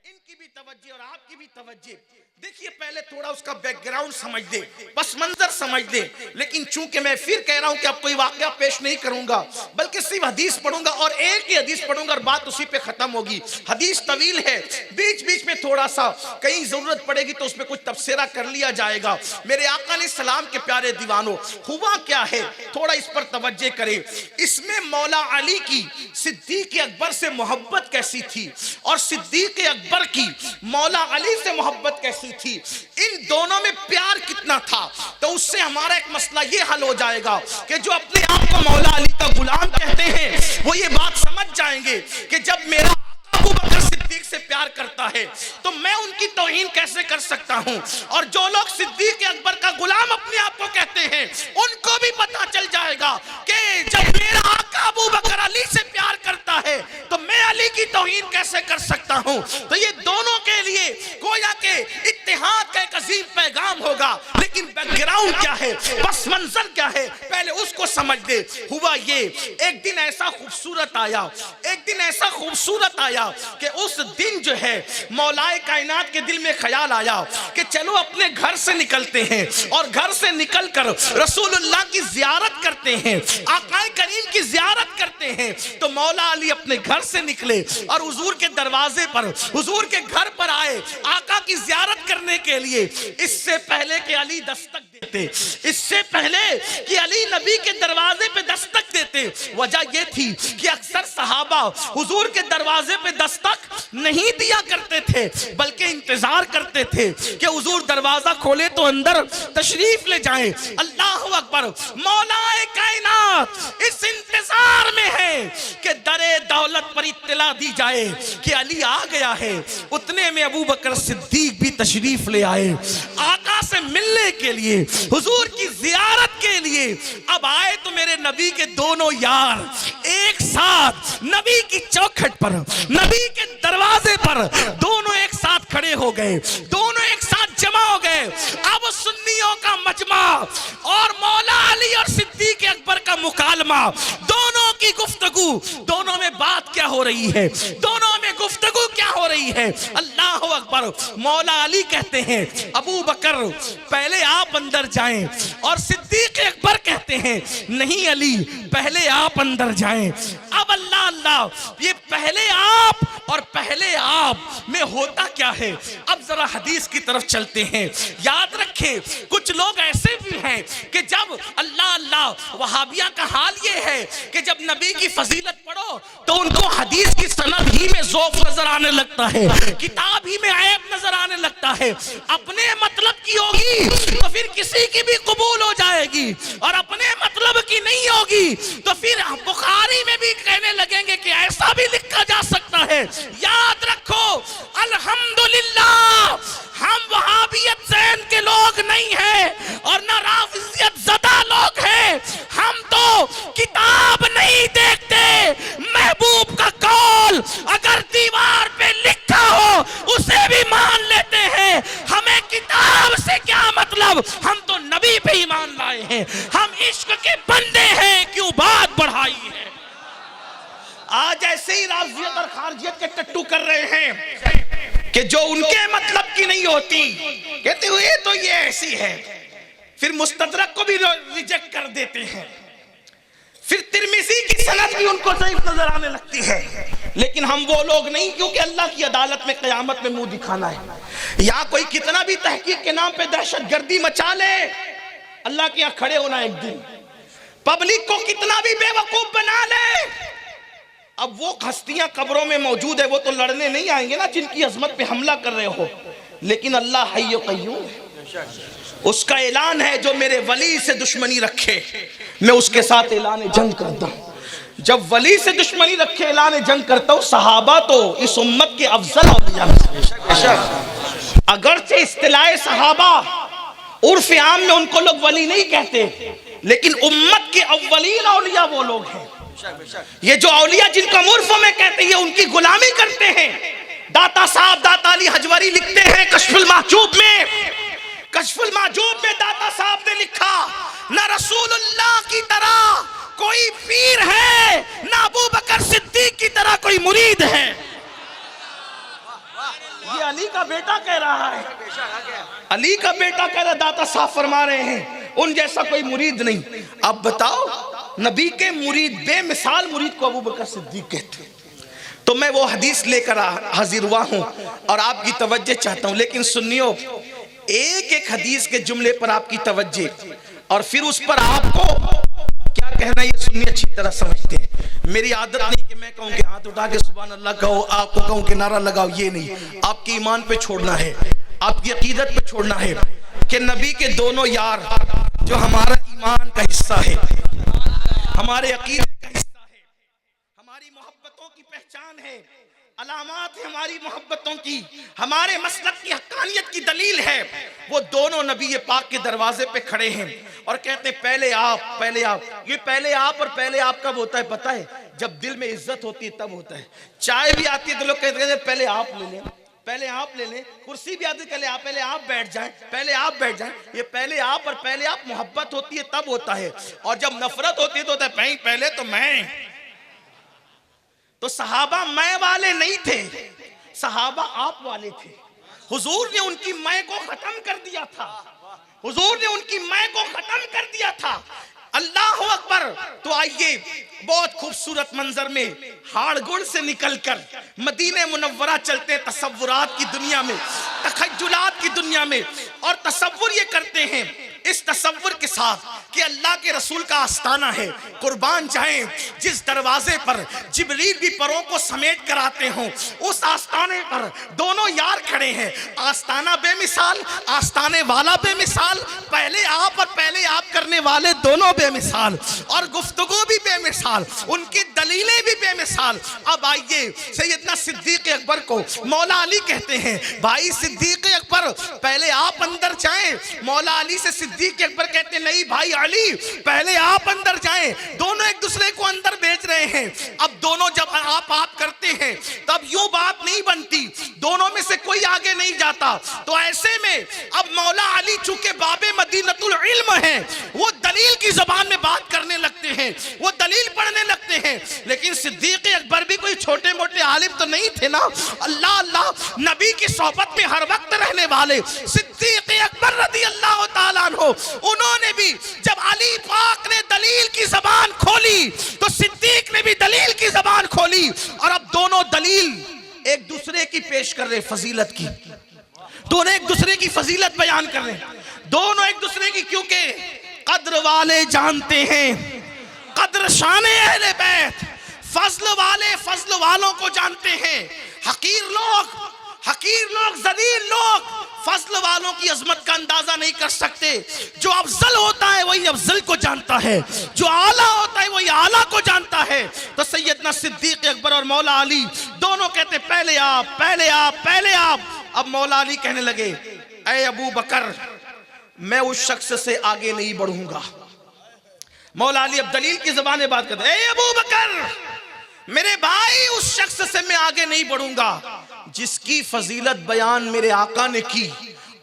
इनकी भी तवज्जो और आपकी भी तवज्जो। देखिए पहले थोड़ा उसका बैकग्राउंड समझ दे, पस मंजर समझ दे। लेकिन चूंकि मैं फिर कह रहा हूं कि अब कोई वाकया पेश नहीं करूंगा बल्कि सिर्फ हदीस पढ़ूंगा और एक ही हदीस पढ़ूंगा और बात उसी पे खत्म होगी। हदीस तवील है, बीच बीच में थोड़ा सा कहीं जरूरत पड़ेगी तो उसमें कुछ तफसीरा कर लिया जाएगा। मेरे आका ने सलाम के प्यारे दीवानों, हुआ क्या है थोड़ा इस पर तवज्जो करें। इसमें मौला अली की सिद्दीक अकबर से मोहब्बत कैसी थी और सिद्दीक अकबर की मौला अली से मोहब्बत कैसी थी, इन दोनों में प्यार कितना था, तो उससे हमारा एक मसला ये हल हो जाएगा कि जो अपने आप को मौला अली का गुलाम कहते हैं वो ये बात समझ जाएंगे कि जब मेरा अबू बकर सिद्दीक से प्यार करता है तो मैं उनकी तौहीन कैसे कर सकता हूं। और जो लोग सिद्दीक अकबर का गुलाम अपने आप को कहते हैं उनको भी पता चल जाएगा कि जब मेरा आका अबू बकर अली से प्यार करता है तो मैं अली की तौहीन कैसे कर सकता हूं। तो ये दोनों के लिए गोया के इत्तेहाद का एक अजीम पैगाम होगा। लेकिन बैकग्राउंड क्या है, पस मंजर क्या है, पहले उसको समझ दे। हुआ ये, एक दिन ऐसा खूबसूरत आया, एक दिन ऐसा खूबसूरत आया कि उस दिन जो है मौलाए कायनात के दिल में ख्याल आया कि चलो अपने घर से निकलते हैं और घर से निकलकर रसूलुल्लाह की जियारत करते हैं, आकाए करीम की जियारत करते हैं। तो मौला अली अपने घर से निकले और हुजूर के दरवाजे पर, हुजूर के घर पर आए आका की जियारत करने के लिए। इससे पहले कि अली दस्तक देते, इससे पहले कि अली नबी के दरवाजे पे दस्तक देते, वजह यह थी कि अक्सर सहाबा हुजूर के दरवाजे पे दस्तक नहीं दिया करते थे बल्कि इंतजार करते थे कि हुजूर दरवाजा खोले तो अंदर तशरीफ ले जाएं। अल्लाह अकबर। मौलाए कायनात इस इंतजार में है कि दरे दौलत पर इत्तला दी जाए कि अली आ गया है। उतने में अबू बकर सिद्दीक भी तशरीफ ले आए आका से मिलने के लिए, हुजूर की जियारत के लिए। अब आए तो मेरे नबी के दोनों यार एक साथ नबी की चौखट पर, नबी के दरवाजे पर दोनों एक साथ खड़े हो गए, दोनों एक साथ जमा हो गए। अब सुन्नियों का मजमा और मौला अली और सिद्दीक अकबर का मुकालमा, दोनों की गुफ्तगू, दोनों में बात क्या हो रही है, दोनों में गुफ्तगू क्या हो रही है। अल्लाह अकबर। मौला अली कहते हैं अबू बकर पहले आप अंदर जाएं और सिद्दीक अकबर कहते हैं नहीं अली पहले आप अंदर जाएं। अब अल्लाह अल्लाह, ये पहले आप और पहले आप में होता क्या है। अब जरा हदीस की तरफ चलते हैं। याद रखें कुछ लोग ऐसे भी हैं कि जब अल्लाह अल्लाह, वहाबिया का हाल ये है कि जब नबी की फजीलत पढ़ो तो उनको हदीस की सनद ही में ज़ौफ़ नजर आने लगता है, किताब ही में ऐब नजर आने लगता है। अपने मतलब की होगी तो फिर किसी की भी कबूल हो जाएगी और अपने मतलब की नहीं होगी तो फिर बुखारी में भी कहने लगेंगे कि ऐसा भी लिखा जा सकता है। याद रखो अल्हम्दुलिल्लाह हम वहाबियत ज़ैन के लोग नहीं हैं और ना राफिजियत ज़दा लोग हैं। हम तो किताब नहीं देखते, महबूब का कौल अगर दीवार पे लिखा हो उसे भी मान लेते हैं। हमें किताब से क्या मतलब, हम तो नबी पे ईमान लाए हैं, हम इश्क के बंदे हैं, क्यों बात बढ़ाई है। आज ऐसे ही राफिजियत और खारजियत के टट्टू कर रहे हैं कि जो उनके मतलब की नहीं होती, कहते हुए तो ये ऐसी है, फिर मुस्तदरक को भी रिजेक्ट कर देते हैं, फिर तिरमिज़ी की सनद भी उनको सही नजर आने लगती है। लेकिन हम वो लोग नहीं, क्योंकि अल्लाह की अदालत में क़यामत में मुंह दिखाना है। या कोई कितना भी तहकीक के नाम पे दहशतगर्दी मचा ले, अल्लाह के यहाँ खड़े होना एक दिन। पब्लिक को कितना भी बेवकूफ बना ले, अब वो हस्तियां कब्रों में मौजूद है, वो तो लड़ने नहीं आएंगे ना जिनकी अजमत पे हमला कर रहे हो। लेकिन अल्लाह हय्य क़य्यूम है, उसका ऐलान है जो मेरे वली से दुश्मनी रखे मैं उसके साथ ऐलान जंग करता हूं। जब वली से दुश्मनी रखे ऐलान जंग करता हूं। सहाबा तो इस उम्मत के अफजल औलिया में, अगरचे इस्तिलाए सहाबा उर्फ आम में उनको लोग वली नहीं कहते, लेकिन उम्मत के अव्वलीन औलिया वो लोग हैं। ये जो औलिया जिनको हम उर्फ में कहते हैं, उनकी गुलामी करते हैं। दाता साहब दाता अली हजवरी लिखते हैं कश्फुल महजूब में, कश्फुल महजूब में दाता साहब ने लिखा, ना रसूलुल्लाह की तरह कोई पीर है, ना अबू बकर सिद्दीक की तरह कोई मुरीद है। ये अली का बेटा कह रहा है, अली का बेटा कह रहा, दाता साहब फरमा रहे हैं उन जैसा कोई मुरीद नहीं। अब बताओ, नबी के मुरीद, बेमिसाल मुरीद को अबू बकर सिद्दीक कहते हैं। तो मैं वो हदीस लेकर हाजिर हुआ हूं और आपकी तवज्जो चाहता हूं। लेकिन सुनियो, एक एक हदीस के जुमले पर आपकी तवज्जो, और फिर उस पर आपको क्या कहना ये सुन्नी अच्छी तरह समझते हैं। मेरी आदत नहीं कि मैं कहूं कि हाथ उठा के सुभान अल्लाह कहो, आपको कहूं कि नारा लगाओ, ये नहीं। आपके ईमान पे छोड़ना है, आपकी अकीदत पे छोड़ना है कि नबी के दोनों यार जो हमारा ईमान का हिस्सा है, हमारे अकीदे का हिस्सा है, हमारी मोहब्बतों की पहचान है, अलामात है हमारी मोहब्बतों की, हमारे मसलक की हक्कानियत की दलील है। वो दोनों नबी पाक के दरवाजे पे खड़े हैं और कहते हैं पहले आप, पहले आप। ये पहले आप और पहले आप कब होता है पता है? जब दिल में इज्जत होती है तब होता है। चाय भी आती है तो लोग कहते हैं पहले आप ले लें, पहले आप ले लें। कुर्सी भी आती है पहले आप बैठ जाएं, पहले आप बैठ जाएं। ये पहले आप और पहले आप मोहब्बत होती है तब होता है। और जब नफरत होती है तो होता है पहले तो मैं। तो सहाबा मैं वाले नहीं थे, सहाबा आप वाले थे। हुजूर ने उनकी मैं को खत्म कर दिया था, हुजूर ने उनकी मैं को खत्म कर दिया था। अल्लाह अकबर। तो आइए, बहुत खूबसूरत मंजर में हाड़गुड़ से निकलकर मदीने मुनव्वरा चलते हैं तसव्वुरात की दुनिया में, तखय्युलात की दुनिया में, और तसव्वुर ये करते हैं इस तसव्वुर के साथ कि अल्लाह के रसूल का आस्ताना है। कुर्बान जाएं जिस दरवाजे पर जिब्रील भी परों को समेट कर आते हों, उस आस्ताने पर दोनों यार खड़े हैं। आस्ताना बेमिसाल, आस्ताने वाला बेमिसाल, पहले आप और पहले आप करने वाले दोनों बेमिसाल, और गुफ्तगू भी बेमिसाल, उनकी दलीलें भी बेमिसाल। अब आइए, सैयदना सिद्दीक अकबर को मौला अली कहते हैं। भाई सिद्दीक अकबर पहले आप अंदर जाएं, मौला अली से सिद्दीक अकबर कहते हैं नहीं भाई अली पहले आप अंदर जाएं। दोनों एक दूसरे को अंदर भेज रहे हैं। अब दोनों जब आप करते हैं तब यूं बात नहीं बनती, दोनों में से कोई आगे नहीं जाता। तो ऐसे में अब मौला अली चूंकि बाबे मदीनतुल इल्म हैं, वो दलील की जबान में बात करने लगते हैं, वो दलील पढ़ने लगते हैं। लेकिन सिद्दीक अकबर भी कोई छोटे मोटे आलिम तो नहीं थे ना। अल्लाह अल्लाह, नबी की सोहबत में हर वक्त रहने वाले सिद्दीक अकबर रज़ी अल्लाह तआला अन्हु, उन्होंने भी जब अली पाक ने दलील की जबान खोली तो सिद्दीक ने भी दलील की जबान खोली। और अब दोनों दलील एक दूसरे की पेश कर रहे, फजीलत की, दोनों एक दूसरे की फजीलत बयान कर रहे, दोनों एक दूसरे की, क्योंकि कद्र वाले जानते हैं कद्र शाने अहले बैत, फजल वाले फजल वालों को जानते हैं। हकीर लोग जलील लोग फजल वालों की अजमत का अंदाजा नहीं कर सकते। जो अफजल होता है वही अफजल को जानता है, जो आला होता है वही आला को जानता है। तो सैयदना सिद्दीक अकबर और मौला अली दोनों कहते पहले आप, पहले आप, पहले आप। अब मौला अली कहने लगे, ऐ अबू बकर मैं उस शख्स से आगे नहीं बढ़ूंगा। मौला अली अब दलील की ज़बान में बात करते, ऐ अबू बकर मेरे भाई उस शख्स से मैं आगे नहीं बढ़ूंगा जिसकी फजीलत बयान मेरे आका ने की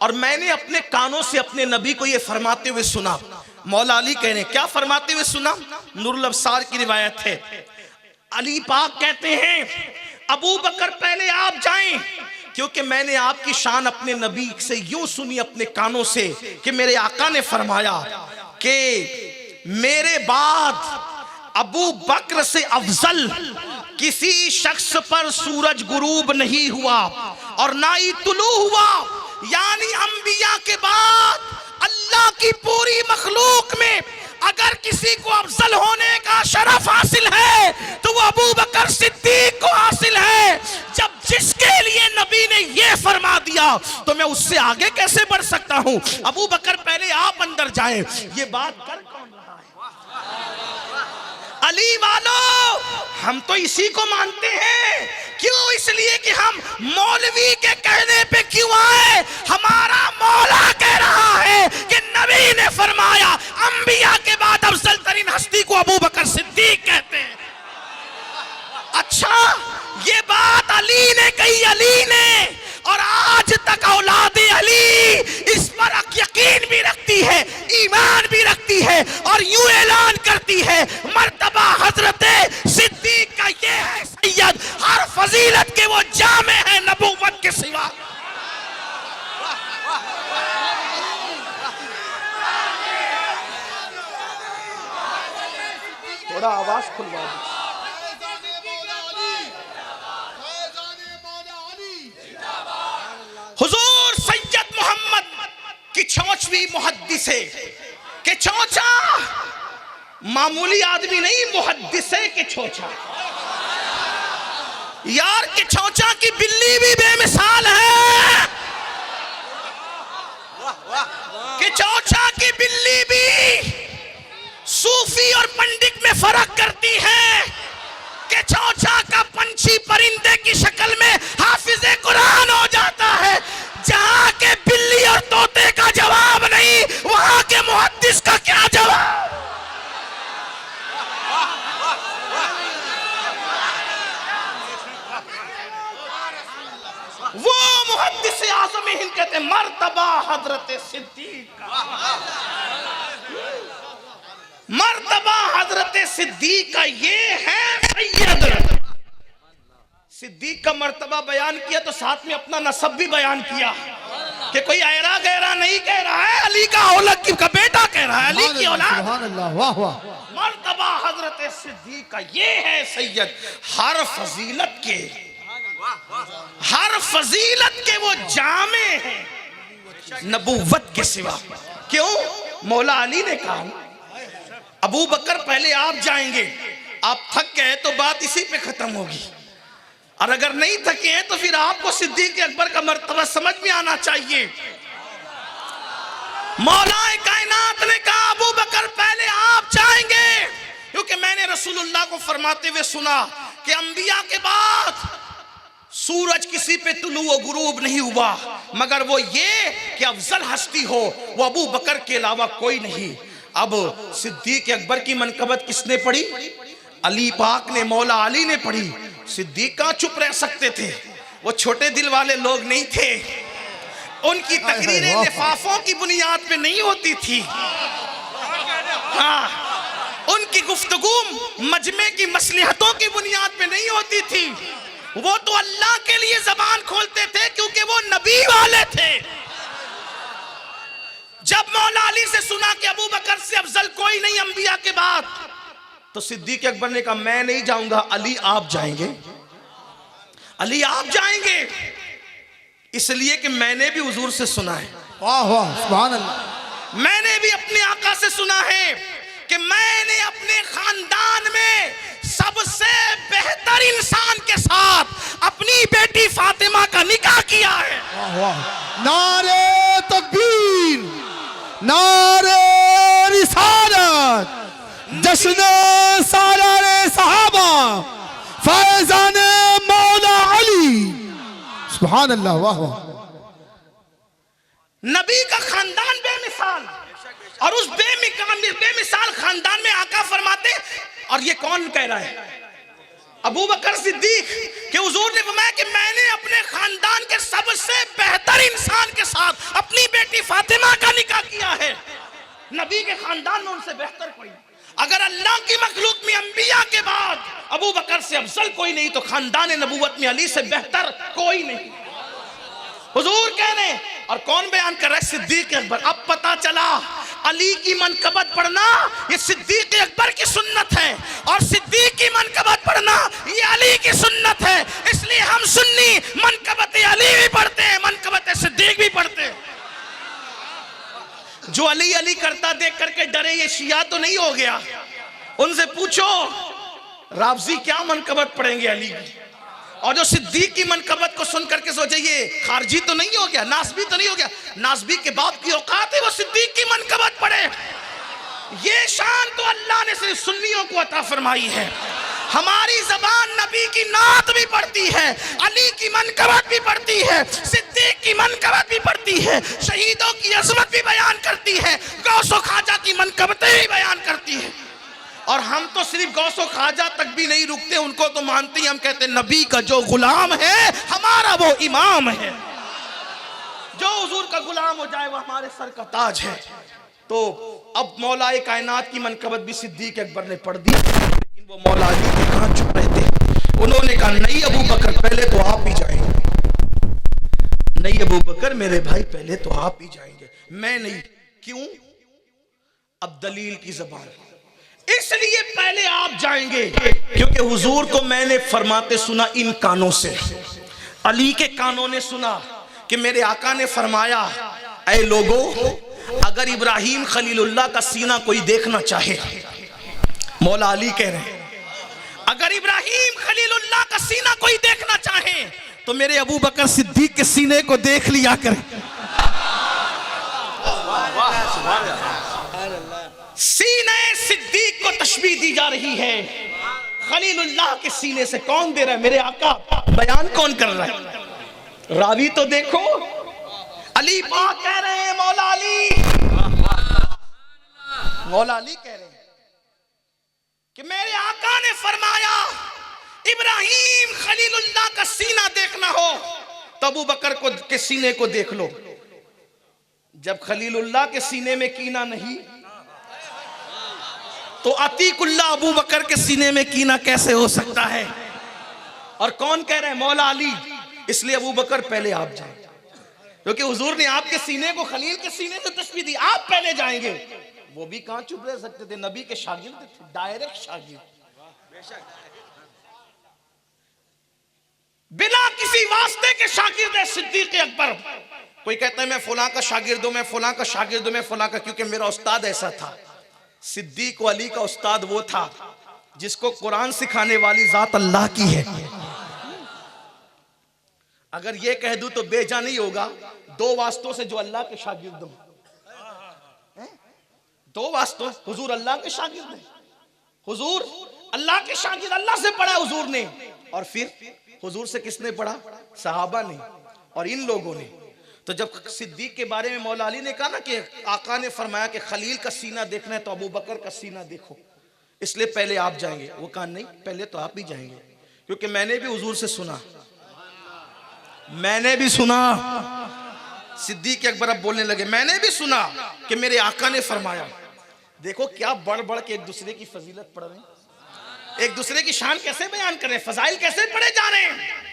और मैंने अपने कानों से अपने नबी को ये फरमाते हुए सुना। मौला अली कहने क्या फरमाते हुए सुना? नूरुल अब्सार की रिवायत है। अली पाक कहते हैं अबू बकर पहले आप जाएं, क्योंकि मैंने आपकी शान अपने नबी से यूं सुनी अपने कानों से कि मेरे आका ने फरमाया कि मेरे बाद अबू बकर से अफजल किसी शख्स पर सूरज गुरूब नहीं हुआ और ना ही तुलू हुआ। यानी अंबिया के बाद अल्लाह की पूरी मखलूक में अगर किसी को अफजल होने का शरफ हासिल है तो वो अबू बकर सिद्दीक को हासिल है। जब जिसके लिए नबी ने ये फरमा दिया तो मैं उससे आगे कैसे बढ़ सकता हूं। अबू बकर पहले आप अंदर जाएं। ये बात कर कौन रहा है? अली वालों, हम तो इसी को मानते हैं। क्यों? इसलिए कि हम मौलवी के कहने पे क्यों आए। हमारा मौला कह रहा है कि नबी ने फरमाया अंबिया के बाद अफजल तरीन हस्ती को अबू बकर सिद्दीक कहते हैं। अच्छा, ये बात अली ने कही, अली ने, और आज तक औलाद अली इस पर यकीन भी रखती है, ईमान भी रखती है और यूं ऐलान करती है मर्तबा हजरत सिद्दीक का ये है सैयद, हर फजीलत के वो जामे है नबूवत के सिवा। थोड़ा आवाज खुलवा दो। हुजूर सैयद मोहम्मद की चौचवी मुहद्दिसे के चौचा, मामूली आदमी नहीं, मुहद्दिसे के चौचा। यार के चौचा की बिल्ली भी बेमिसाल है। के चौचा की बिल्ली भी सूफी और पंडित में फर्क करती है। के चौचा का पंछी परिंदे की शक्ल में हाफिज़े कुरान हो जाता है। जहां के बिल्ली और तोते का जवाब नहीं, वहां के मुहद्दिस का क्या जवाब। वो मुहद्दिस आज़म हिंद कहते हैं मर्तबा हजरत सिद्दीक का, मर्तबा हजरत सिद्दीक का ये है सैयद। सिद्दीक का मर्तबा बयान किया तो साथ में अपना नसब भी बयान किया कि कोई ऐरा गैरा नहीं कह रहा है, अली का औलद का बेटा कह रहा है, अली की औलाद। मर्तबा हजरत सिद्दीक का ये है सैयद, हर फजीलत के, हर फजीलत के वो जामे हैं नबूवत के सिवा। क्यों? मौला अली ने कहा अबू बकर पहले आप जाएंगे, आप थक गए तो बात इसी पे खत्म होगी, और अगर नहीं थके हैं तो फिर आपको सिद्दीक अकबर का मर्तबा समझ में आना चाहिए। मौलाए कायनात ने कहा अबू बकर पहले आप जाएंगे, क्योंकि मैंने रसूलुल्लाह को फरमाते हुए सुना कि अंबिया के बाद सूरज किसी पे तुलू व गुरूब नहीं हुआ मगर वो ये कि अफजल हस्ती हो वो अबू बकर के अलावा कोई नहीं। अब सिद्दीक अकबर की मनकबत किसने पढ़ी? अली पाक ने, मौला अली ने पढ़ी। सिद्दीक कहाँ चुप रह सकते थे, वो छोटे दिल वाले लोग नहीं थे। उनकी तकरीरें लिफाफों की बुनियाद पे नहीं होती थी। हाँ, उनकी गुफ्तगू मजमे की मसलिहतों की बुनियाद पे नहीं होती थी। वो तो अल्लाह के लिए जबान खोलते थे क्योंकि वो नबी वाले थे। जब मौला अली से सुना कि अबू बकर से अफजल कोई नहीं अंबिया के बाद, तो सिद्दीक अकबर ने कहा मैं नहीं जाऊंगा, अली आप जाएंगे, अली आप जाएंगे, इसलिए कि मैंने भी हुजूर से सुना है। वाह वाह सुभान अल्लाह। मैंने भी अपने आका से सुना है कि मैंने अपने खानदान में सबसे बेहतर इंसान के साथ अपनी बेटी फातिमा का निकाह किया है। वाह वाह। नारे तकबीर, नारे रिसालत, जश्न सालारे सहाबा, फैजाने मौला अली। सुभान अल्लाह। वाह वाह। नबी का खानदान बेमिसाल, और उस बेमिसाल खानदान में आका फरमाते, और ये कौन कह रहा है? अबू बकर सिद्दीक के हुजूर ने फरमाया कि मैंने अपने खानदान के सबसे बेहतर इंसान के साथ अपनी बेटी फातिमा का निकाह किया है। नबी के खानदान में उनसे बेहतर कोई नहीं। अगर अल्लाह की मखलूक में अंबिया के बाद अबू बकर से अफजल कोई नहीं तो खानदान नबूवत में अली से बेहतर कोई नहीं। हुजूर कह रहे, और कौन बयान कर रहा है? सिद्दीक अकबर। अब पता चला अली की मनकबत पढ़ना ये सिद्दीक अकबर की सुन्नत है, और सिद्दीक की मनकबत पढ़ना ये अली की सुन्नत है। इसलिए हम सुन्नी मनकबत अली भी पढ़ते हैं, मनकबत सिद्दीक भी पढ़ते हैं। जो अली अली करता देख करके डरे ये शिया तो नहीं हो गया। उनसे पूछो राफजी क्या मनकबत पढ़ेंगे अली की, और जो सिद्दीक की मनकबत को सुन करके सोचे ये खारजी तो नहीं हो गया, नासबी तो नहीं हो गया। नासबी के बाप की औकात है वो सिद्दीक की मनकबत पढ़े। ये शान तो अल्लाह ने सिर्फ सुन्नियों को अता फरमाई है। हमारी जबान नबी की नात भी पढ़ती है, अली की मनकबत भी पढ़ती है, सिद्दीक की मनकबत भी पढ़ती है, शहीदों की अजमत भी बयान करती है, गौसो खाजा की मनकबतें भी बयान करती है। और हम तो सिर्फ गौसो खाजा तक भी नहीं रुकते, उनको तो मानते ही हम कहते हैं नबी का जो गुलाम है हमारा वो इमाम है। जो हुजूर का गुलाम हो जाए वो हमारे सर का ताज है। तो अब मौलाए कायनात की मनकबत भी सिद्दीक अकबर ने पढ़ दी, लेकिन वो मौला अली के कहां छुप रहे थे। उन्होंने कहा नहीं अबू बकर पहले तो आप ही जाएंगे, नहीं अबू बकर मेरे भाई पहले तो आप ही जाएंगे, मैं नहीं। क्यों? अब दलील की जबान, इसलिए पहले आप जाएंगे क्योंकि हुजूर को मैंने फरमाते सुना इन कानों से, अली के कानों ने सुना कि मेरे आका ने फरमाया ऐ लोगों अगर इब्राहिम खलीलुल्लाह का सीना कोई देखना चाहे, मौला अली कह रहे हैं अगर इब्राहिम खलीलुल्लाह का सीना कोई देखना चाहे तो मेरे अबू बकर सिद्दीक के सीने को देख लिया करें। सीने सिद्दीक को तशबीह दी जा रही है, खलीलुल्लाह के सीने से कौन दे रहा है? मेरे आका। बयान कौन कर रहा है? रावी तो देखो, अली पाक कह रहे हैं, मौला अली कह रहे हैं कि मेरे आका ने फरमाया इब्राहिम खलीलुल्लाह का सीना देखना हो तो अबू बकर को के सीने को देख लो। जब खलीलुल्लाह के सीने में कीना नहीं तो अतीकुल्लाह अबू बकर के सीने में कीना कैसे हो सकता है? और कौन कह रहे हैं? मौला अली। इसलिए अबू बकर पहले आप जाएं, क्योंकि हुजूर ने आपके सीने को खलील के सीने से तशबीह दी, आप पहले जाएंगे। वो भी कहां चुप रह सकते थे, नबी के शागिर्द थे, डायरेक्ट शागिर्द, बिना किसी वास्ते के शागिर्द है सिद्दीक अकबर। कोई कहता है मैं फलां का शागिर्द हूं, मैं फलां का शागिर्द हूं, मैं फलां का, क्योंकि मेरा उस्ताद ऐसा था। सिद्दीक अली का उस्ताद वो था जिसको कुरान सिखाने वाली जात अल्लाह की है। अगर ये कह दूं तो बेजा नहीं होगा, दो वास्तों से जो अल्लाह के शागिर्द हूं, दो वास्तों, हुजूर अल्लाह के शागिर्द हैं, हुजूर अल्लाह के शागिर्द, अल्लाह से पढ़ा हुजूर ने, और फिर हुजूर से किसने पढ़ा? सहाबा ने और इन लोगों ने। तो जब सिद्दीक के बारे में मौला अली ने कहा ना कि आका ने फरमाया कि खलील का सीना देखना है तो अबू बकर का सीना देखो, इसलिए पहले आप जाएंगे। वो कहा नहीं पहले तो आप ही जाएंगे, क्योंकि मैंने भी हुजूर से सुना, मैंने भी सुना। सिद्दीक अकबर अब बोलने लगे मैंने भी सुना कि मेरे आका ने फरमाया। देखो क्या बढ़ बढ़ के एक दूसरे की फजीलत पढ़ रहे हैं, एक दूसरे की शान कैसे बयान कर रहे हैं, फजाइल कैसे पढ़े जा रहे हैं।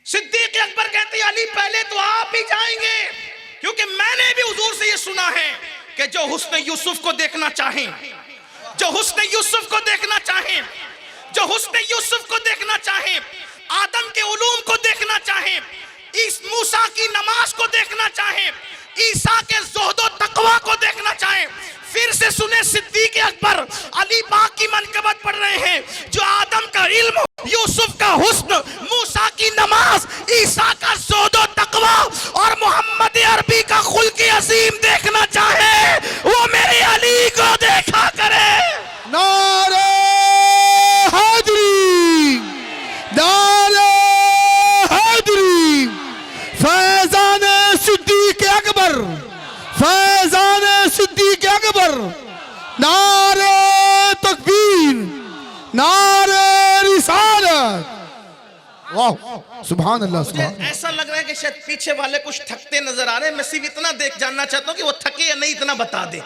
सिद्दीक अकबर कहते हैं अली पहले तो आप ही जाएंगे, क्योंकि मैंने भी हुजूर से ये सुना है कि जो हुस्न यूसुफ को देखना चाहे, जो हुस्न यूसुफ को देखना चाहे, जो हुस्न यूसुफ को देखना चाहे, आदम के उलूम को देखना चाहे, इस मूसा की नमाज को देखना चाहे, ईसा के ज़ुहद और तकवा को देखना चाहे, फिर से सुने सिद्दीक अकबर अली पाक की मनकबत पढ़ रहे हैं। जो आदम का इल्म, यूसुफ का हुस्न, मूसा की नमाज, ईसा का ज़ुहद और तकवा और मोहम्मद अरबी का खुल्क अजीम देखना चाहे वो मेरे अली को देखा करे। नारे हैदरी, नारे हैदरी, फैजान सिद्दीक अकबर, फैजान सिद्दीक अकबर, नारे तकबीर, नारे रिसालत। वाह सुभान अल्लाह, सुभान। ऐसा लग रहा है कि शायद पीछे वाले कुछ थकते नजर आ रहे हैं। मैं सिर्फ इतना देख जानना चाहता हूं कि वो थके या नहीं, इतना बता दे,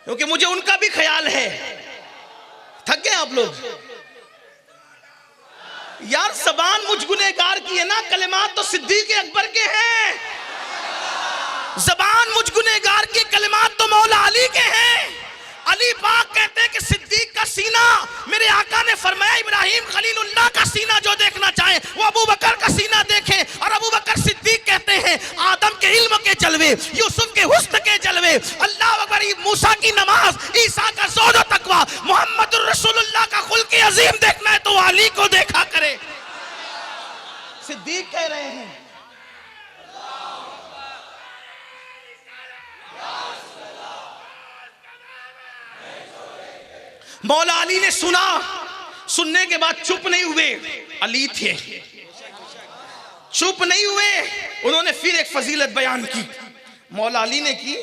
क्योंकि मुझे उनका भी ख्याल है। थक गए आप लोग? यार जबान मुझ गुनहगार की है ना, कलिमात तो सिद्दीक अकबर के हैं। जबान मुझ गुनहगार के कलिमात तो मौला अली के हैं। अली पाक कहते हैं कि सिद्दीक का सीना, मेरे आका ने फरमाया इब्राहिम खलीलुल्लाह का सीना जो देखना चाहे वो अबू बकर का सीना देखे। और अबू बकर सिद्दीक कहते हैं आदम के इल्म के जलवे, यूसुफ के हुस्न के जलवे, अल्लाह अकबर, मूसा की नमाज, ईसा का ज़ोद और तकवा, मोहम्मद रसूलुल्लाह का खुल्क़ अज़ीम देखना है तो अली को देखा करे। सिद्दीक कह रहे हैं मौला अली ने सुना, सुनने के बाद चुप नहीं हुए। अली थे, चुप नहीं हुए। उन्होंने फिर एक फजीलत बयान की, मौला अली ने की।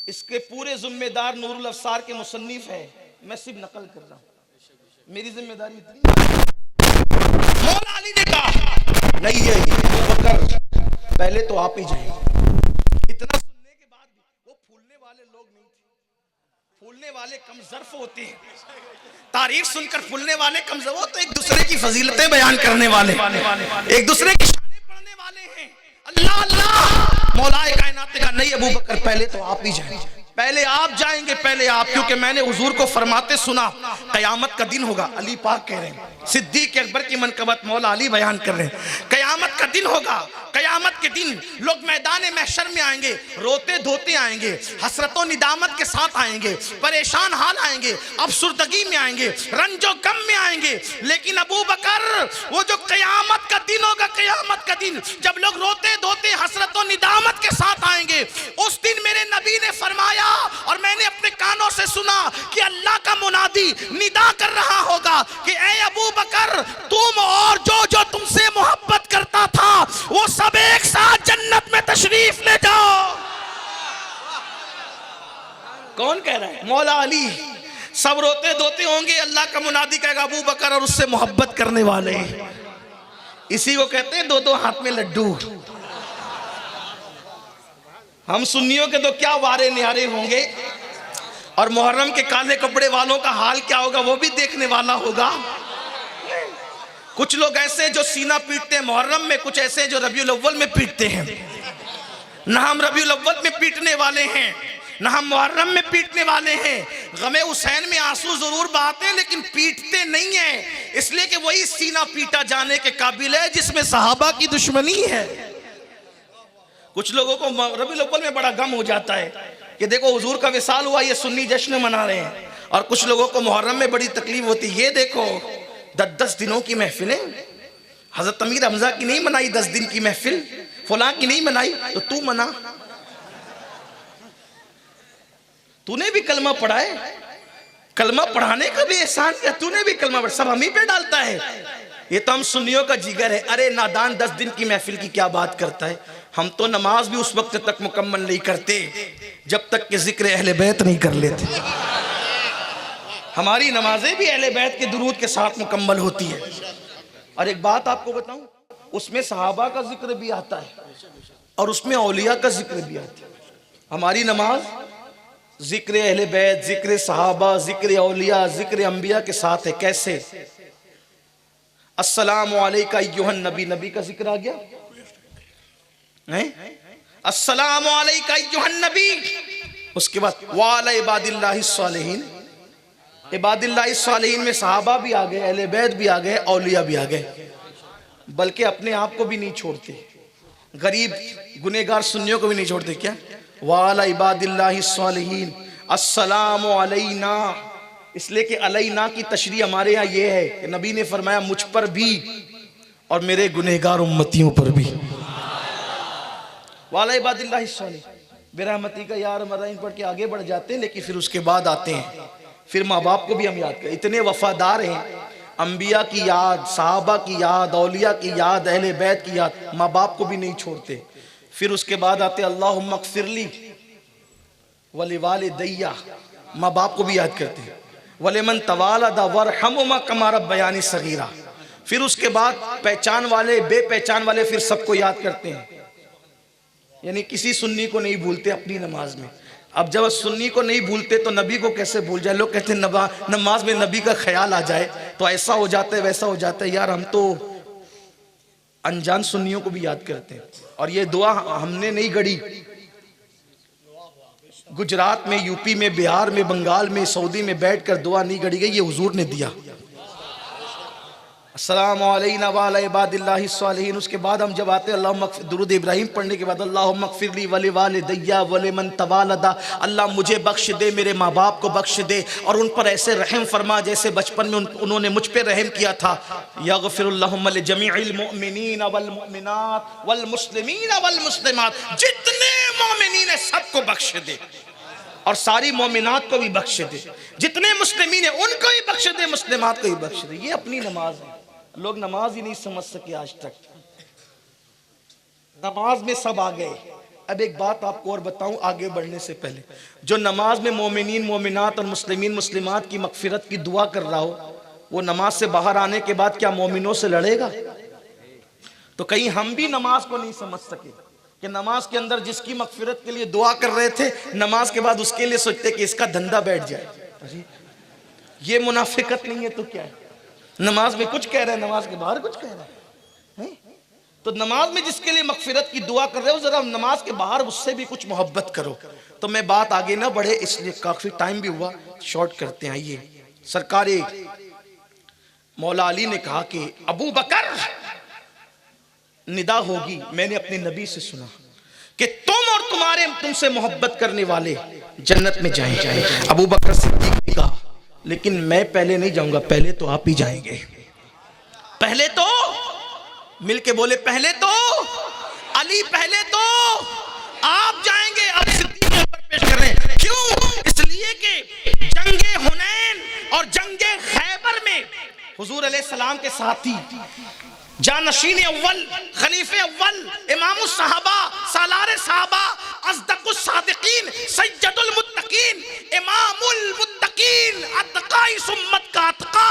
इसके पूरे जिम्मेदार नूरुल अफसार के मुसन्निफ है, मैं सिर्फ नकल कर रहा हूं, मेरी जिम्मेदारी इतनी। मौला अली ने कहा नहीं है अबू बकर, पहले तो आप ही जाइए। इतना सुनने के बाद भी वो फूलने वाले लोग नहीं थे। फूलने वाले कम ज़र्फ होते हैं, तारीफ सुनकर फूलने वाले कम ज़र्फ, वो तो एक दूसरे की फजीलतें बयान करने वाले, एक दूसरे की शानें पढ़ने वाले हैं। अल्लाह अल्लाह, मौलाए कायनात ने कहा नहीं अबू बकर, पहले तो आप ही जाएं, पहले आप जाएंगे, पहले आप, क्योंकि मैंने हुजूर को फरमाते सुना कयामत का दिन होगा। अली पाक कह रहे हैं, सिद्दीक अकबर की मनकबत मौला अली बयान कर रहे हैं, कयामत का दिन होगा। कयामत के दिन लोग मैदान महशर में आएंगे, रोते धोते आएंगे, हसरतो निदामत के साथ आएंगे, परेशान हाल आएंगे, अफसुर्दगी में आएंगे, रंजो गम में आएंगे। लेकिन अबू बकर, वो जो कयामत का दिन होगा, कयामत का दिन जब लोग रोते धोते हसरतो निदामत के साथ आएंगे, उस दिन मेरे नबी ने फरमाया और मैंने अपने कानों से सुना कि अल्लाह का मुनादी निदा कर रहा होगा कि ऐ अबू बकर, तुम और जो जो तुमसे मोहब्बत करता था वो सब एक साथ जन्नत में तशरीफ ले जाओ। कौन कह रहा है? मौला अली। सब रोते धोते होंगे, अल्लाह का मुनादी कहेगा अबू बकर और उससे मोहब्बत करने वाले। इसी को कहते हैं दो दो हाथ में लड्डू। हम सुन्नियों के तो क्या वारे न्यारे होंगे, और मुहर्रम के काले कपड़े वालों का हाल क्या होगा वो भी देखने वाला होगा। कुछ लोग ऐसे जो सीना पीटते हैं मुहर्रम में, कुछ ऐसे जो रबीउल अव्वल में पीटते हैं। ना हम रबीउल अव्वल में पीटने वाले हैं, ना हम मुहर्रम में पीटने वाले हैं। गमे हुसैन में आंसू जरूर बहाते हैं लेकिन पीटते नहीं हैं, इसलिए कि वही सीना पीटा जाने के काबिल है जिसमें सहाबा की दुश्मनी है। कुछ लोगों को रबीउल अव्वल में बड़ा गम हो जाता है कि देखो हुजूर का विसाल हुआ, ये सुन्नी जश्न मना रहे हैं, और कुछ लोगों को मुहर्रम में बड़ी तकलीफ होती है। ये देखो 10 दिनों की महफिलें, हजरत अमीर हमजा की नहीं मनाई 10 दिन की महफिल, फलां की नहीं मनाई तो तू मना। तूने भी कलमा पढ़ा है, कलमा पढ़ाने का भी एहसान किया, तूने भी कलमा पढ़ा, सब हम ही पे डालता है। ये तो हम सुन्नियों का जिगर है। अरे नादान 10 दिन की महफिल की क्या बात करता है? हम तो नमाज भी उस वक्त तक मुकम्मल नहीं करते जब तक कि जिक्र अहले बैत नहीं कर लेते। हमारी नमाजें भी अहले बैत के दुरूद के साथ मुकम्मल होती है। और एक बात आपको बताऊं, उसमें सहाबा का जिक्र भी आता है और उसमें औलिया का जिक्र भी आता है। हमारी नमाज जिक्र अहले बैत, जिक्र सहाबा, जिक्र औलिया, जिक्र अंबिया के साथ है। कैसे? अस्सलामु अलैका अय्युहन नबी, नबी का जिक्र आ गया है, अस्सलामु अलैका अय्युहन नबी। उसके बाद वाला इबादिल्लाहिस सालिहीन, इबादिल्लाहिस सालिहीन में सहाबा भी आ गए, अहले बैत भी आ गए, औलिया भी आ गए। बल्कि अपने आप को भी नहीं छोड़ते, गरीब गुनेगार सुन्नियों को भी नहीं छोड़ते। क्या? वाला इबादिल्लाहिस सालिहीन अस्सलामु अलैना, इसलिए कि अलैना की तशरीह हमारे यहाँ ये है कि नबी ने फरमाया मुझ पर भी और मेरे गुनहगार उम्मतियों पर भी। वाला इबादिल्लाहिस सालिहीन, बिरहमती का यार मराइन पढ़ के आगे बढ़ जाते हैं, लेकिन फिर उसके बाद आते हैं, फिर माँ बाप को भी हम याद करें। इतने वफादार हैं, अंबिया की याद, सहाबा की याद, औलिया की याद, अहले बैत की याद, माँ बाप को भी नहीं छोड़ते। फिर उसके बाद आते अल्लाहुम्मा अग़फ़िरली वलिवालिदैया, माँ बाप को भी याद करते हैं। वलिमन तवालदा वरहमुमा कमा रब्बयानी सगीरा। फिर उसके बाद पहचान वाले, बेपहचान वाले, फिर सबको याद करते हैं। यानी किसी सुन्नी को नहीं भूलते अपनी नमाज में। अब जब सुन्नी को नहीं भूलते तो नबी को कैसे भूल जाए? लोग कहते हैं नमाज में नबी का ख्याल आ जाए तो ऐसा हो जाता है, वैसा हो जाता है। यार हम तो अनजान सुन्नियों को भी याद करते हैं। और ये दुआ हमने नहीं गढ़ी, गुजरात में, यूपी में, बिहार में, बंगाल में, सऊदी में बैठकर दुआ नहीं गढ़ी गई, ये हुजूर ने दिया। अस्सलामु अलैना व अला इबादिल्लाहि स्वालिहीन। उसके बाद हम जब आते हैं अल्लाहुम्मा दुरूद इब्राहिम पढ़ने के बाद अल्लाहुम्मा ग़फ़िरली व लिवालिदैया व लिमन तवालदा, अल्लाह मुझे बख्श दे, मेरे माँ बाप को बख्श दे और उन पर ऐसे रहम फरमा जैसे बचपन में उन्होंने मुझ पे रहम किया था। यग़फ़िरुल्लाहुम्मा लिजमीइल मुअमिनीन वल मुअमिनात वल मुस्लिमीन वल मुस्लिमात, जितने मोमिनीन है सबको बख्श दे और सारी मोमिनात को भी बख्श दे, जितने मुस्लिमीन है उनको ही बख्श दे, मुस्लिमात को ही बख्श दे। ये अपनी नमाज है। लोग नमाज ही नहीं समझ सके आज तक, नमाज में सब आ गए। अब एक बात आपको और बताऊं आगे बढ़ने से पहले, जो नमाज में मोमिनीन मोमिनात और मुस्लिमीन मुस्लिमात की मगफिरत की दुआ कर रहा हो, वो नमाज से बाहर आने के बाद क्या मोमिनों से लड़ेगा? तो कहीं हम भी नमाज को नहीं समझ सके कि नमाज के अंदर जिसकी मगफिरत के लिए दुआ कर रहे थे, नमाज के बाद उसके लिए सोचते कि इसका धंधा बैठ जाए। अरे ये मुनाफिकत नहीं है तो क्या है? नमाज में कुछ कह रहे हैं, नमाज के बाहर कुछ कह रहे हैं। तो नमाज में जिसके लिए मगफिरत की दुआ कर रहे हो, जरा नमाज के बाहर उससे भी कुछ मोहब्बत करो। तो मैं बात आगे ना बढ़े, इसलिए काफी टाइम भी हुआ, शॉर्ट करते हैं। आइए, सरकार मौला अली ने कहा कि अबू बकर निदा होगी, मैंने अपने नबी से सुना कि तुम और तुमसे मोहब्बत करने वाले जन्नत में जाएंगे। अबू बकर सिद्दीक ने कहा लेकिन मैं पहले नहीं जाऊंगा, पहले तो आप ही जाएंगे। पहले तो मिलके बोले, पहले तो अली, पहले तो आप जाएंगे। अब सिद्दीक पेश कर रहे हैं, क्यों? इसलिए कि जंगे हुनैन और जंगे खैबर में हुजूर अलैहिस्सलाम के साथी जानशीन अव्वल, खलीफे अव्वल, इमामुस सहाबा, सालारे सहाबा, अस्दकुस सादिकीन, सय्यदुल मुत्तकीन, इमामुल मुत्तकीन, अत्काइस उम्मत का अत्का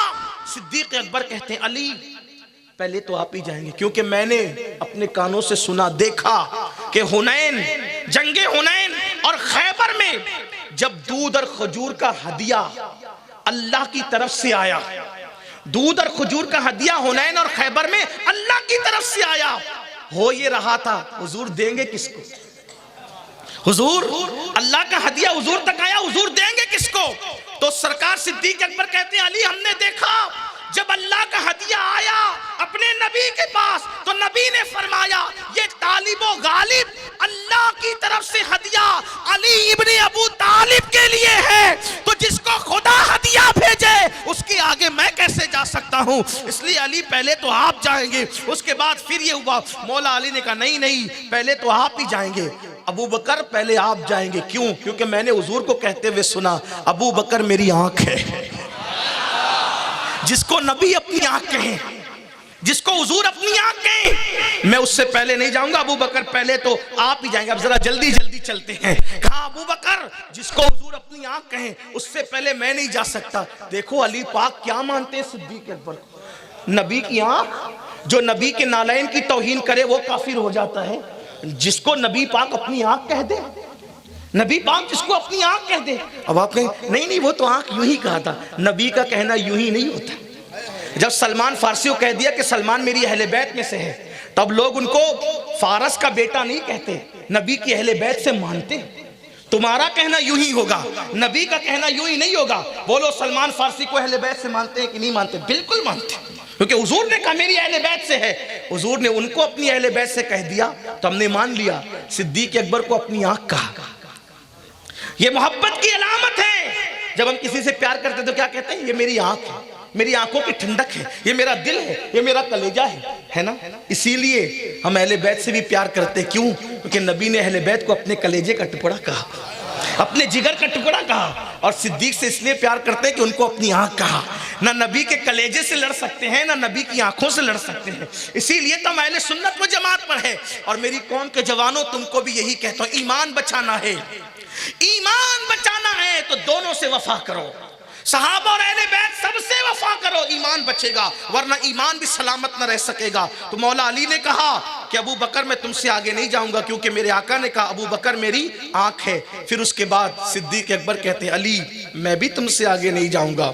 सिद्दीक अकबर कहते हैं अली पहले तो आप ही जाएंगे, क्योंकि मैंने अपने कानों से सुना, देखा कि हुनैन, जंगे हुनैन और खैबर में जब दूध और खजूर का हदिया अल्लाह की तरफ से आया, दूध और खजूर का हदिया हुनैन और खैबर में अल्लाह की तरफ से आया, हो ये रहा था हुजूर देंगे किसको? हुजूर अल्लाह का हदिया हुजूर तक आया, हुजूर देंगे किसको? तो सरकार सिद्दीक अकबर कहते हैं अली हमने देखा जब अल्लाह का हदिया आया अपने नबी के पास, तो नबी ने फरमाया ये तालिबो गालिब अल्लाह की तरफ से हदिया अली इब्ने अबू तालिब के लिए है, तो जिसको खुदा हदिया भेजे उसके आगे मैं कैसे जा सकता हूँ? इसलिए अली पहले तो आप जाएंगे। उसके बाद फिर ये हुआ, मौला अली ने कहा नहीं नहीं पहले तो आप ही जाएंगे। अबू बकर पहले आप जाएंगे, क्यों? क्योंकि मैंने हुजूर को कहते हुए सुना अबू बकर मेरी आंख है। जिसको नबी अपनी आंख कहें, जिसको हुजूर अपनी आंख कहें, मैं उससे पहले नहीं जाऊंगा। अबू बकर पहले तो आप ही जाएंगे। अब जरा जल्दी जल्दी चलते हैं। कहा अबू बकर जिसको हुजूर अपनी आंख कहें उससे पहले मैं नहीं जा सकता। देखो अली पाक क्या मानते हैं सिद्दीक अकबर को, नबी की आंख, जो नबी के नालैन की तौहीन करे वो काफिर हो जाता है। जिसको नबी पाक अपनी आंख कह दे, नबी पाक जिसको अपनी आंख कह दे। अब आप कहें नहीं नहीं वो तो आंख यूं ही कहा था, नबी का कहना यूं ही नहीं होता। जब सलमान फारसी को कह दिया कि सलमान मेरी अहले बैत में से है, तब लोग उनको फारस का बेटा नहीं कहते, नबी की अहले बैत से मानते। तुम्हारा कहना यूं ही होगा, नबी का कहना यूं ही नहीं होगा। बोलो सलमान फारसी को अहले बैत से मानते हैं कि नहीं मानते? बिल्कुल मानते, क्योंकि हुजूर ने कहा मेरी अहले बैत से है। हुजूर ने उनको अपनी अहले बैत से कह दिया तो हमने मान लिया। सिद्दीक अकबर को अपनी आंख कहा। ये मोहब्बत की अलामत है। जब हम किसी से प्यार करते तो क्या कहते हैं? ये मेरी आंख है, मेरी आंखों की ठंडक है, ये मेरा दिल है, ये मेरा कलेजा है ना? इसीलिए हम अहले बैत से भी प्यार करते। क्यों? क्योंकि नबी ने अहले बैत को अपने कलेजे का टुकड़ा कहा, अपने जिगर का टुकड़ा कहा। और सिद्दीक से इसलिए प्यार करते हैं कि उनको अपनी आंख कहा। ना नबी के कलेजे से लड़ सकते हैं, ना नबी की आंखों से लड़ सकते हैं। इसीलिए तो अहले सुन्नत व जमात पर है। और मेरी कौम के जवानों तुमको भी यही कहता हूं, ईमान बचाना है, ईमान बचाना है तो दोनों से वफा करो, सहाबा और अहले बैत सबसे वफा करो, ईमान बचेगा, वरना ईमान भी सलामत न रह सकेगा। तो मौला अली ने कहा कि अबू बकर मैं तुमसे आगे नहीं जाऊंगा, क्योंकि मेरे आका ने कहा अबू बकर मेरी आंख है। फिर उसके बाद सिद्दीक अकबर कहते हैं अली मैं भी तुमसे आगे नहीं जाऊंगा।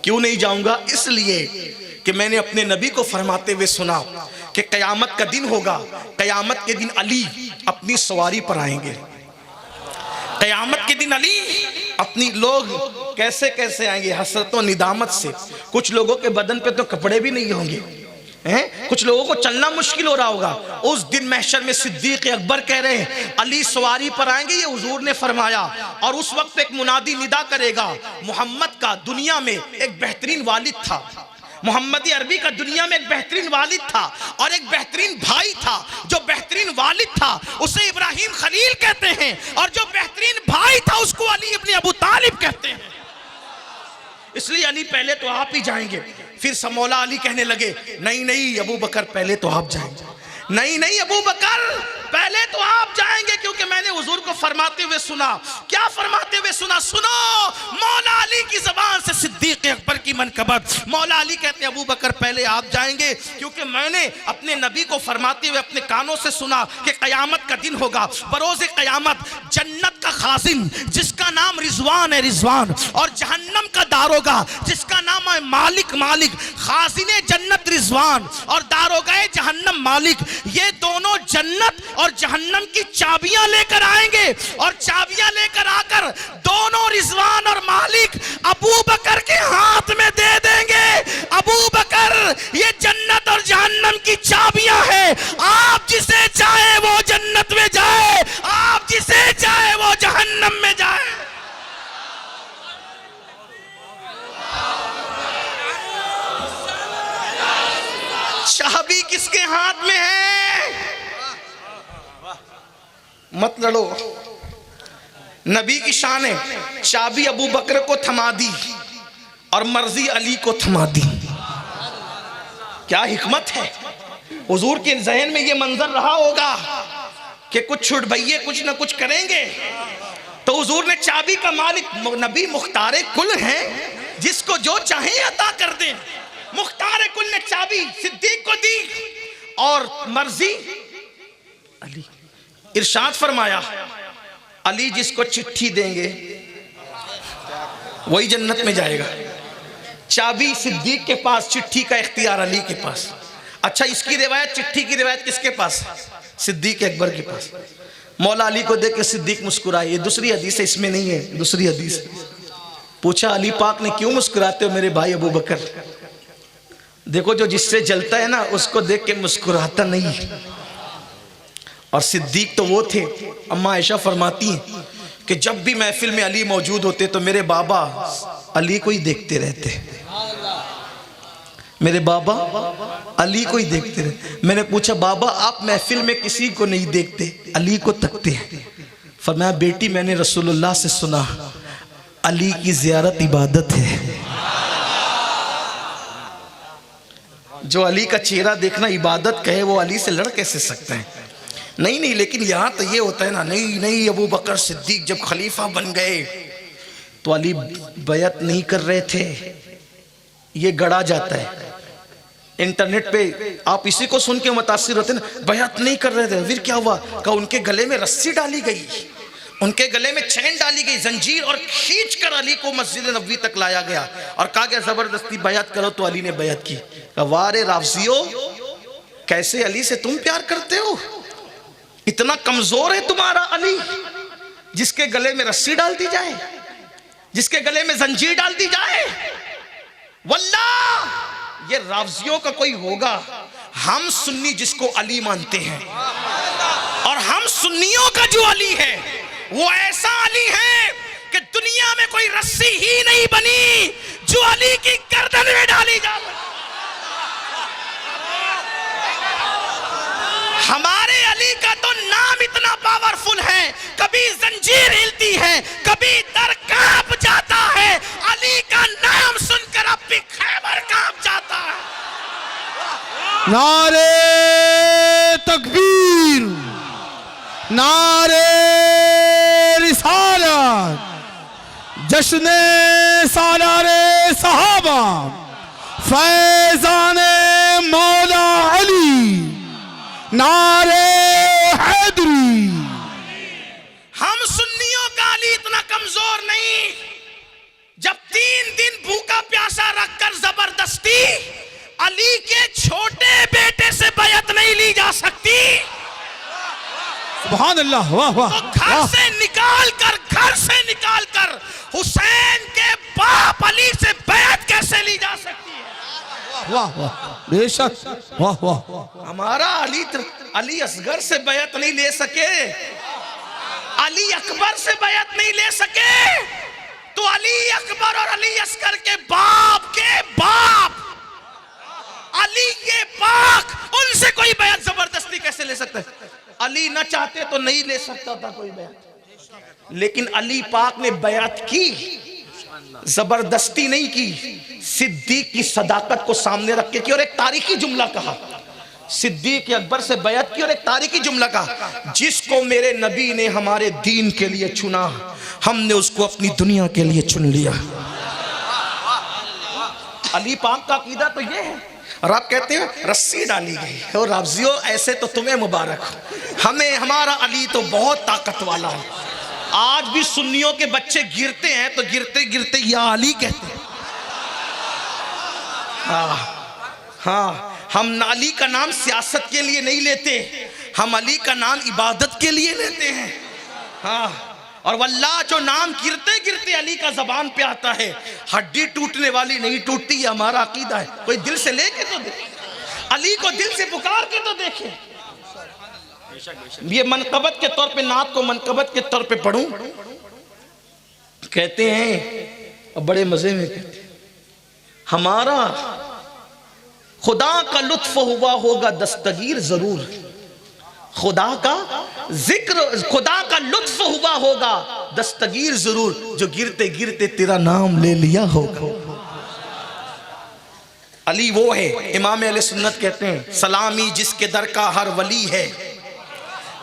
क्यों नहीं जाऊंगा? इसलिए कि मैंने अपने नबी को फरमाते हुए सुना कि कयामत का दिन होगा, कयामत के दिन अली अपनी सवारी पर आएंगे। कयामत के दिन अली अपनी, लोग कैसे कैसे आएंगे, हसरत और निदामत से। कुछ लोगों के बदन पे तो कपड़े भी नहीं होंगे हैं, कुछ लोगों को चलना मुश्किल हो रहा होगा। उस दिन महशर में सिद्दीक अकबर कह रहे हैं अली सवारी पर आएंगे, ये हुजूर ने फरमाया। और उस वक्त एक मुनादी निदा करेगा, मोहम्मद का दुनिया में एक बेहतरीन वालिद था, मोहम्मद अरबी का दुनिया में एक बेहतरीन वालिद था और एक बेहतरीन भाई था। जो बेहतरीन वालिद था उसे इब्राहिम खलील कहते हैं, और जो बेहतरीन भाई था उसको अली इब्न अबू तालिब कहते हैं। इसलिए अली पहले तो आप ही जाएंगे। फिर मौला अली कहने लगे नहीं नहीं अबू बकर पहले तो आप जाएंगे, नहीं नहीं अबू बकर पहले तो आप जाएंगे, क्योंकि मैंने हुजूर को फरमाते हुए सुना। क्या फरमाते हुए सुना? सुनो, मौला अली की ज़बान से सिद्दीक अकबर की मनकबत। मौला अली कहते हैं अबू बकर पहले आप जाएंगे, क्योंकि मैंने अपने नबी को फरमाते हुए अपने कानों से सुना कि क़यामत का दिन होगा, बरोज़ क़यामत जन्नत का खाजिन जिसका नाम रिजवान है, रिजवान, और जहन्नम का दारोगा जिसका नाम है मालिक, मालिक, खाजिन जन्नत रिजवान और दारोगा जहन्नम मालिक, ये दोनों जन्नत और जहन्नम की चाबियां लेकर आएंगे। और चाबियां लेकर आकर दोनों रिजवान और मालिक अबू बकर के हाथ में दे देंगे। अबू बकर, ये जन्नत और जहन्नम की चाबियां हैं, आप जिसे चाहे वो जन्नत में जाए, आप जिसे चाहे वो जहन्नम में जाए। चाबी किसके हाथ में है? मत लड़ो, नबी की शान है। चाबी अबू बकर को थमा दी और मर्जी अली को थमा दी। क्या हिकमत है। हुजूर के जहन में ये मंजर रहा होगा कि कुछ छुट भैये कुछ ना कुछ करेंगे, तो हुजूर ने चाबी का मालिक, नबी मुख्तारे कुल हैं, जिसको जो चाहे अता कर दें। मुख्तारे कुल ने चाबी सिद्दीक को दी और मर्जी अली। इरशाद फरमाया अली जिसको चिट्ठी देंगे वही जन्नत में जाएगा। चाबी सिद्दीक के पास, चिट्ठी का इख्तियार अली के पास। अच्छा, इसकी रिवायत, चिट्ठी की रिवायत किसके पास? सिद्दीक अकबर के पास। मौला अली को देख के सिद्दीक मुस्कुराए। ये दूसरी हदीस है, इसमें नहीं है, दूसरी हदीस। पूछा अली पाक ने क्यों मुस्कुराते हो मेरे भाई अबू बकर? देखो, जो जिससे जलता है ना उसको देख के मुस्कुराता नहीं। और सिद्दीक तो वो थे, अम्मा आयशा फरमाती हैं कि जब भी महफिल में अली मौजूद होते तो मेरे बाबा अली को ही देखते रहते, मेरे बाबा अली को ही देखते रहते। मैंने पूछा बाबा आप महफिल में किसी को नहीं देखते, अली को तकते हैं? फरमाया बेटी मैंने रसूलुल्लाह से सुना अली की ज़ियारत इबादत है। जो अली का चेहरा देखना इबादत कहे वो अली से लड़ कैसे सकते हैं? नहीं नहीं, लेकिन यहाँ तो ये होता है ना, नहीं नहीं अबू बकर सिद्दीक जब खलीफा बन गए तो अली बैत नहीं कर रहे थे, ये गढ़ा जाता है। इंटरनेट पे आप इसी को सुन के मुतासिर होते ना, बैत नहीं कर रहे थे। फिर क्या हुआ? कहा उनके गले में रस्सी डाली गई, उनके गले में चैन डाली गई, जंजीर, और खींच कर अली को मस्जिद नबवी तक लाया गया और कहा गया जबरदस्ती बैत करो। तो अली ने बैत की। कहा वारे राफजियो, कैसे अली से तुम प्यार करते हो? इतना कमजोर है तुम्हारा अली, जिसके गले में रस्सी डाल दी जाए, जिसके गले में जंजीर डाल दी जाए? वल्लाह ये राफजियों का कोई होगा। हम सुन्नी जिसको अली मानते हैं, और हम सुन्नियों का जो अली है वो ऐसा अली है कि दुनिया में कोई रस्सी ही नहीं बनी जो अली की गर्दन में डाली जा। हमारे अली का तो नाम इतना पावरफुल है, कभी जंजीर हिलती है, कभी दर कांप जाता है। अली का नाम सुनकर अब भी खैबर कांप जाता है। नारे तकबीर, नारे रिसालत, जश्ने सालारे सहाबा, फैजाने मौला अली, नारे हैदरी। हम सुन्नियों का अली इतना कमजोर नहीं। जब 3 दिन भूखा प्यासा रखकर जबरदस्ती अली के छोटे बेटे से बैत सुभान अल्लाह, वाह वाह। तो घर से निकाल कर हुसैन के बाप अली से बैत कैसे ली जा सकती है? वाह वाह, बेशक, वाह वाह। हमारा अली असगर से बैत नहीं ले सके, अली अकबर से बैत नहीं ले सके, तो अली अकबर और अली असगर के बाप अली के पाक, उनसे कोई बैत जबरदस्ती कैसे ले सकता है? अली न चाहते तो नहीं ले सकता था कोई बैत, लेकिन अली पाक ने बैत की, जबरदस्ती नहीं की, सिद्दीक की सदाकत को सामने रख के की। और एक तारीखी जुमला कहा, सिद्दीक अकबर से बैत की और एक तारीखी जुमला कहा, जिसको मेरे नबी ने हमारे दीन के लिए चुना, हमने उसको अपनी दुनिया के लिए चुन लिया। अली पाक का अकीदा तो ये है। और आप कहते हैं रस्सी डाली गई, और राबजियों ऐसे तो तुम्हें मुबारक हो, हमें हमारा अली तो बहुत ताकत वाला है। आज भी सुन्नियों के बच्चे गिरते हैं तो गिरते गिरते या अली कहते हैं। हाँ, हम अली का नाम सियासत के लिए नहीं लेते, हम अली का नाम इबादत के लिए लेते हैं। हाँ, और वल्लाह जो नाम गिरते गिरते अली का जबान पे आता है, हड्डी टूटने वाली नहीं टूटती, ये हमारा अकीदा है। कोई दिल से लेके तो देखे, अली को दिल से पुकार के तो देखे। ये मनकबत के तौर पे, नात को मनकबत के तौर पे पढ़ूं, कहते हैं और बड़े मजे में कहते हैं, हमारा खुदा का लुत्फ हुआ होगा दस्तगीर जरूर, खुदा का जिक्र, खुदा का लुत्फ हुआ होगा दस्तगीर जरूर, जो गिरते गिरते तेरा नाम ले लिया होगा। अली वो है, इमाम अहले सुन्नत कहते हैं, सलामी जिसके दर का हर वली है,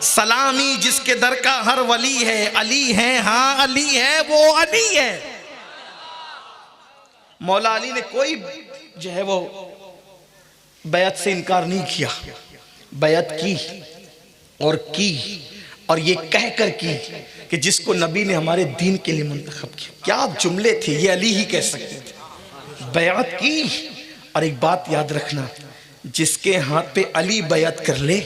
सलामी जिसके दर का हर वली है, अली है, हाँ अली है, वो अली है। मौला अली ने कोई जो है वो बैत से इनकार नहीं किया, बैत की और ये कहकर की कि जिसको नबी ने हमारे दीन के लिए मुंतखब किया। क्या जुमले थे, ये अली ही कह सकते थे। बैत की, और एक बात याद रखना, जिसके हाथ पे अली बैत कर ले,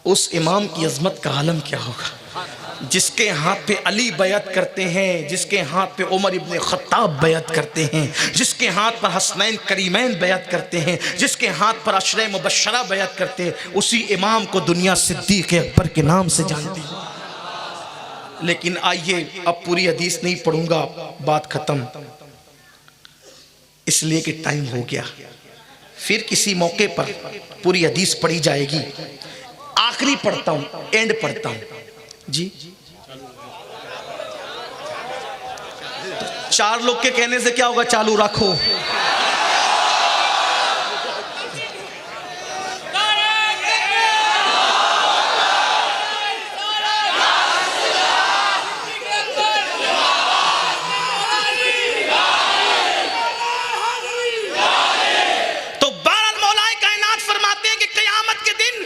उस इमाम की अजमत का आलम क्या होगा। जिसके हाथ पे अली बैत करते हैं, जिसके हाथ पे उमर इब्ने खत्ताब बैत करते हैं, जिसके हाथ पर हसनैन करीमैन बैत करते हैं, जिसके हाथ पर अशरे मुबश्शरा बैत करते हैं, उसी इमाम को दुनिया सिद्दीक़ अकबर के नाम से जानती है। लेकिन आइए, अब पूरी हदीस नहीं पढ़ूंगा, बात खत्म, इसलिए कि टाइम हो गया। फिर किसी मौके पर पूरी हदीस पढ़ी जाएगी। आखिरी पढ़ता हूं, एंड पढ़ता हूं जी। 4 लोग के कहने से क्या होगा, चालू रखो। तो बहरहाल मौलाए कायनात फरमाते हैं कि क़यामत के दिन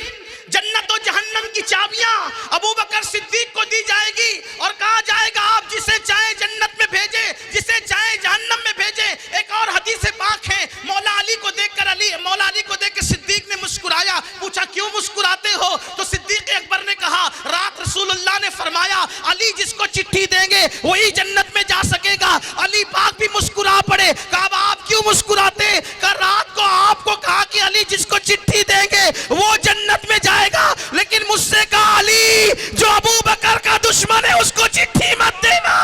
जन्नत और जहन्नम की चाबियां अबू बकर सिद्दीक को दी जाएगी और कहा जाएगा आप जिसे चाहे जन्नत में भेजे, जिसे चाहे जहन्नम में भेजे। एक और हदीस पाक है, मौला अली को देखकर सिद्दीक ने मुस्कुराया। पूछा क्यों मुस्कुराते हो? तो सिद्दीक अकबर ने कहा, रात रसूलुल्लाह ने फरमाया अली जिसको चिट्ठी देंगे वही जन्नत में जा सकेगा। अली पाक भी मुस्कुरा पड़े। कहा आप क्यों मुस्कुराते? कहा रात को आपको कहा कि अली जिसको चिट्ठी देंगे वो जन्नत में जाएगा, लेकिन मुझसे कहा अली जो अबू बकर का दुश्मन है उसको चिट्ठी मत देना।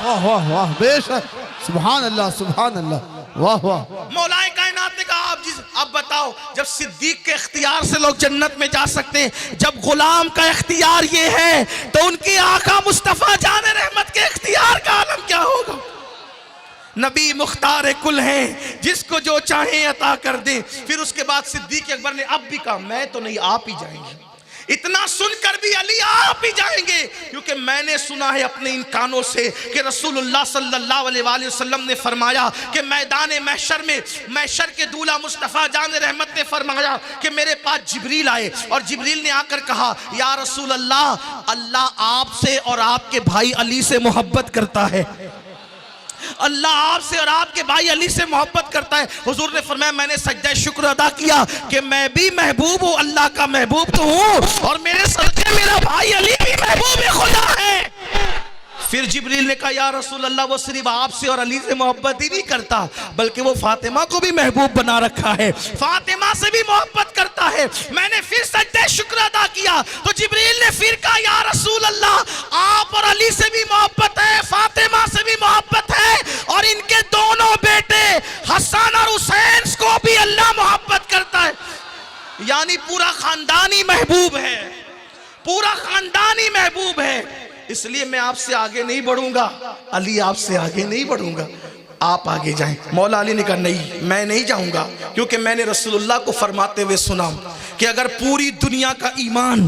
वाह वाह वाह, बेशक, सुभान अल्लाह, सुभान अल्लाह, वाह वाह। मौलाए कायनात ने कहा अब बताओ, जब सिद्दीक के इख्तियार से लोग जन्नत में जा सकते हैं, जब गुलाम का इख्तियार ये है, तो उनके आका मुस्तफा जान रहमत के इख्तियार का आलम क्या होगा। नबी मुख्तार कुल हैं, जिसको जो चाहे अता कर दे। फिर उसके बाद सिद्दीक अकबर ने अब भी कहा मैं तो नहीं, आप ही जाएंगे। इतना सुनकर भी अली आप ही जाएंगे, क्योंकि मैंने सुना है अपने इन कानों से कि रसूलुल्लाह सल्लल्लाहु अलैहि वसल्लम ने फरमाया कि मैदान महशर में, महशर के दूल्हा मुस्तफ़ा जान रहमत ने फरमाया कि मेरे पास जिब्रील आए और जिब्रील ने आकर कहा या रसूल अल्लाह, अल्लाह आपसे और आपके भाई अली से मोहब्बत करता है। अल्लाह आपसे और आपके भाई अली से मोहब्बत करता है। हुजूर ने फरमाया मैंने सजदा शुक्र अदा किया कि मैं भी महबूब हूँ, अल्लाह का महबूब तो हूँ, और मेरे सदके मेरा भाई अली भी महबूब खुदा है। फिर जिब्रील ने कहा या रसूल अल्लाह वो सिर्फ आपसे और अली से मोहब्बत ही नहीं करता बल्कि वो फातिमा को भी महबूब बना रखा है, फातिमा से भी मोहब्बत करता है। मैंने फिर सजदे शुक्र अदा किया तो जिब्रील ने फिर कहा या रसूल अल्लाह आप और अली से भी मोहब्बत है, फातिमा से भी मोहब्बत है, और इनके दोनों बेटे हसन और हुसैन को भी अल्लाह मोहब्बत करता है। यानी पूरा खानदान ही महबूब है, पूरा खानदान ही महबूब है। इसलिए मैं आपसे आगे नहीं बढ़ूंगा, अली आपसे आगे नहीं बढ़ूंगा, आप आगे जाएं। मौला अली ने कहा नहीं मैं नहीं जाऊंगा, क्योंकि मैंने रसूलुल्लाह को फरमाते हुए सुना कि अगर पूरी दुनिया का ईमान,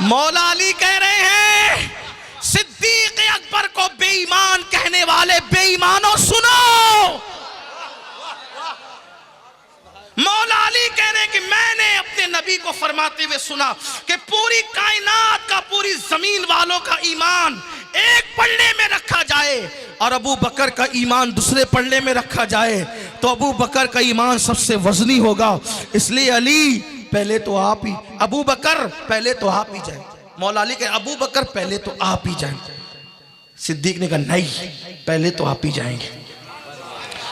मौला अली कह रहे हैं सिद्दीक अकबर को बेईमान कहने वाले बेईमानों सुनो, मौला अली कह रहे हैं कि मैंने अपने नबी को फरमाते हुए सुना कि पूरी कायनात का, पूरी जमीन वालों का ईमान एक पल्ले में रखा जाए और अबू बकर का ईमान दूसरे पल्ले में रखा जाए तो अबू बकर का ईमान सबसे वजनी होगा। इसलिए अली पहले तो आप ही, अबू बकर पहले तो आप ही जाए। मौला अली कहे अबू बकर पहले तो आप ही जाए। सिद्दीक ने कहा नहीं पहले तो आप ही जाएंगे,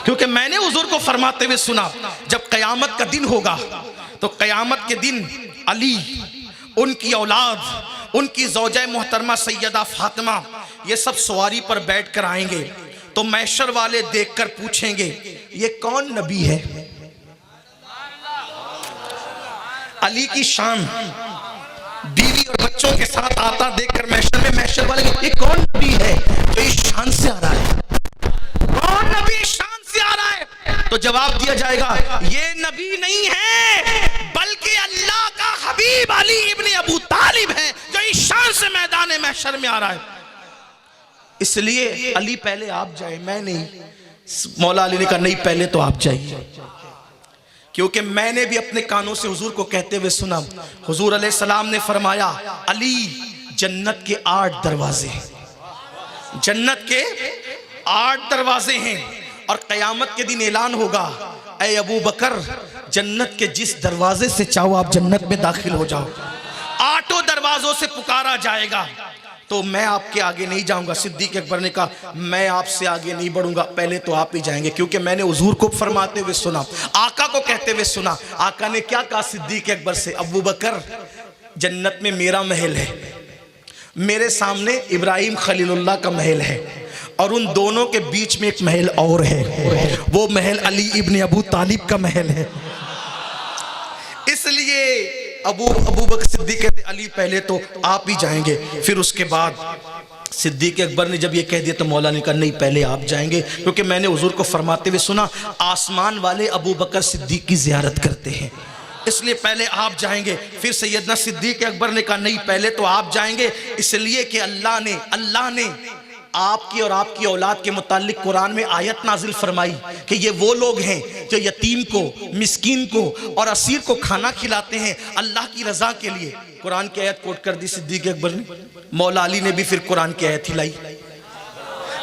क्योंकि मैंने हुजूर को फरमाते हुए सुना जब कयामत का दिन होगा तो कयामत के दिन अली, उनकी औलाद, उनकी ज़ौजा मोहतरमा सैयदा फातिमा ये सब सवारी पर बैठ कर आएंगे तो महशर वाले देखकर पूछेंगे ये कौन नबी है। अली की शान बीवी और बच्चों के साथ आता देखकर महशर वाले ये कौन नबी है जो इस शान से आ रहा है, कौन नबी शान से आ रहा है। तो जवाब दिया जाएगा ये नबी नहीं है बल्कि अल्लाह का हबीब अली इब्ने अबू तालिब है जो इस शान से मैदान महशर में आ रहा है। इसलिए अली पहले आप जाए, मैं नहीं। मौला अली ने कहा नहीं पहले तो आप जाइए, क्योंकि मैंने भी अपने कानों से हुजूर को कहते हुए सुना। हुजूर अलैहिस्सलाम ने फरमाया अली जन्नत के 8 दरवाजे हैं, जन्नत के 8 दरवाजे हैं, और कयामत के दिन ऐलान होगा ऐ अबू बकर जन्नत के जिस दरवाजे से चाहो आप जन्नत में दाखिल हो जाओ। 8 दरवाजों से पुकारा जाएगा तो मैं आपके आगे नहीं जाऊंगा। सिद्दीक अकबर ने कहा मैं आपसे आगे नहीं बढ़ूंगा, पहले तो आप ही जाएंगे, क्योंकि मैंने हुजूर को फरमाते हुए सुना, आका को कहते हुए सुना। आका ने क्या कहा सिद्दीक अकबर से, अबू बकर जन्नत में मेरा महल है, मेरे सामने इब्राहिम खलीलुल्लाह का महल है, और उन दोनों के बीच में एक महल और है, वो महल अली इब्ने अबू तालिब का महल है। इसलिए अबू बकर सिद्दीक कहते अली पहले तो आप ही जाएंगे। फिर उसके बाद सिद्दीक अकबर ने जब ये कह दिया तो मौला ने कहा नहीं पहले आप जाएंगे, क्योंकि मैंने हुजूर को फरमाते हुए सुना आसमान वाले अबू बकर सिद्दीक की जियारत करते हैं, इसलिए पहले आप जाएंगे। फिर सैयदना सिद्दीक अकबर ने कहा नहीं पहले तो आप जाएंगे, इसलिए कि अल्लाह ने आपकी और आपकी औलाद के मुतालिक कुरान में आयत नाजिल फरमाई कि ये वो लोग हैं जो यतीम को, मिस्कीन को और असीर को खाना खिलाते हैं अल्लाह की रजा के लिए। कुरान की आयत कोट कर दी सिद्दीक अकबर ने। मौला अली ने भी फिर कुरान की आयत हिलाई।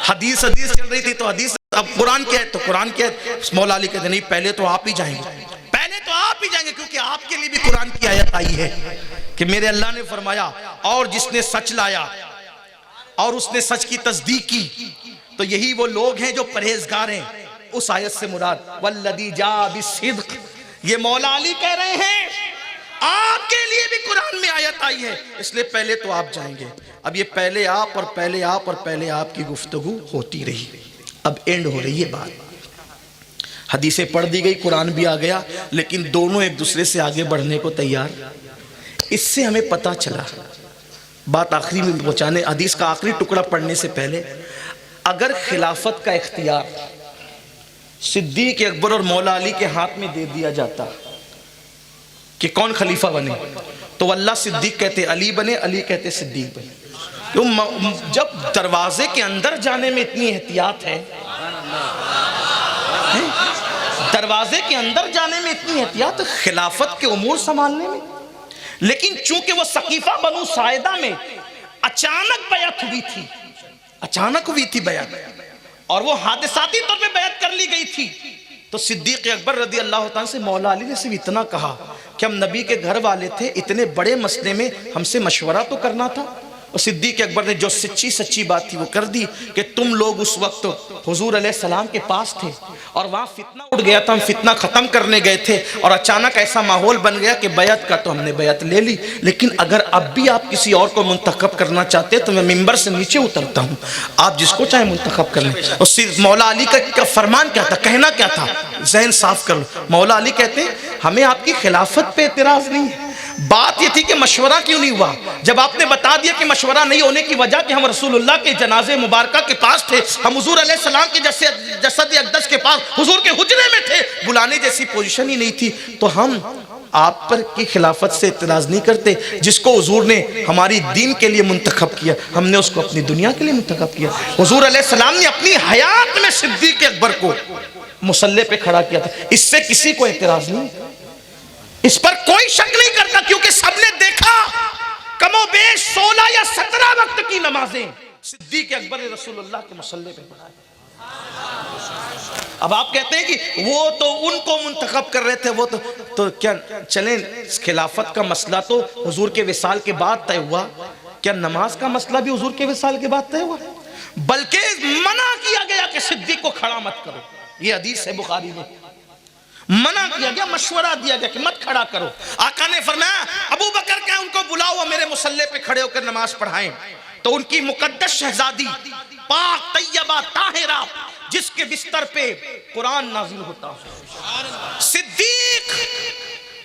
हदीस चल रही थी तो हदीस, अब कुरान की आयत तो कुरान की आयत। मौला अली कहते नहीं पहले तो आप ही जाएंगे, पहले तो आप ही जाएंगे, क्योंकि आपके लिए भी कुरान की आयत आई है कि मेरे अल्लाह ने फरमाया और जिसने सच लाया और उसने सच की तस्दीक की तो यही वो लोग हैं जो परहेजगार हैं। उस आयत से मुराद वल्लदी जा बिस्सिद्क, ये मौला अली कह रहे हैं आपके लिए भी कुरान में आयत आई है, इसलिए पहले तो आप जाएंगे। अब ये पहले आप और पहले आप और पहले आप की गुफ्तगू होती रही, अब एंड हो रही है बात। हदीसें पढ़ दी गई, कुरान भी आ गया, लेकिन दोनों एक दूसरे से आगे बढ़ने को तैयार। इससे हमें पता चला, बात आखिरी में पहुंचाने, हदीस का आखिरी टुकड़ा पढ़ने से पहले, अगर खिलाफत का इख्तियार सिद्दीक अकबर और मौला अली के हाथ में दे दिया जाता कि कौन खलीफा बने, तो अल्लाह सिद्दीक कहते अली बने, अली कहते सिद्दीक बने। तो जब दरवाजे के अंदर जाने में इतनी एहतियात है, दरवाजे के अंदर जाने में इतनी एहतियात, खिलाफत के उमूर संभालने में। लेकिन चूंकि वो सकीफा बनु साइदा में अचानक बैअत हुई थी, अचानक हुई थी बयात, और वो हादिसाती तौर पे बयात कर ली गई थी। तो सिद्दीक अकबर रदी अल्लाह ताला से मौला अली ने सिर्फ इतना कहा कि हम नबी के घर वाले थे, इतने बड़े मसले में हमसे मशवरा तो करना था। और सिद्दीक अकबर ने जो सच्ची सच्ची बात थी वो कर दी कि तुम लोग उस वक्त हुजूर अलैहिस्सलाम के पास थे और वहाँ फितना उठ गया था, हम फितना ख़त्म करने गए थे और अचानक ऐसा माहौल बन गया कि बैत का तो हमने बैत ले ली, लेकिन अगर अब भी आप किसी और को मुंतखब करना चाहते हैं तो मैं मिंबर से नीचे उतरता हूँ, आप जिसको चाहे मुंतखब कर लें। और मौला अली का फरमान क्या था, कहना क्या था, जहन साफ कर लो। मौला अली कहते हैं हमें आपकी खिलाफत पे एतराज़ नहीं है, बात ये थी कि मशवरा क्यों नहीं हुआ। जब आपने बता दिया कि मशवरा नहीं होने की वजह कि हम रसूलुल्लाह के जनाजे मुबारक के पास थे, हम हुजूर अलैहिस्सलाम के जसद अक़दस के पास हुजूर के हुजरे में थे, बुलाने जैसी पोजीशन ही नहीं थी, तो हम आप पर की खिलाफत से इतराज़ नहीं करते। जिसको हुजूर ने हमारी दीन के लिए मुंतखब किया, हमने उसको अपनी दुनिया के लिए मुंतखब किया। हुजूर अलैहिस्सलाम ने अपनी हयात में सिद्दीक़ अकबर को मुसल्ले पे खड़ा किया था, इससे किसी को एतराज़ नहीं, इस पर कोई शक नहीं करता, क्योंकि सबने देखा कमोबेश 16 या 17 वक्त की नमाजें सिद्दीक़ अकबर ने रसूलुल्लाह के मुसल्ले पे पढ़ाई। अब आप कहते हैं कि वो तो उनको मुंतखब कर रहे थे, वो तो क्या चलें, खिलाफत का मसला तो हुजूर के विसाल के बाद तय हुआ, क्या नमाज का मसला भी हुजूर के विसाल के बाद तय हुआ? बल्कि मना किया गया कि सिद्दीक़ को खड़ा मत करो, ये हदीस है बुखारी में, मना किया गया, मशवरा दिया गया कि मत खड़ा करो। आका ने फरमाया अबू बकर क्या उनको बुलाओ, वो मेरे मुसल्ले पे खड़े होकर नमाज पढ़ाएं। तो उनकी मुकद्दस शहजादी पाक तैयबा ताहिरा जिसके बिस्तर पे कुरान नाजिल होता है, सिद्दीक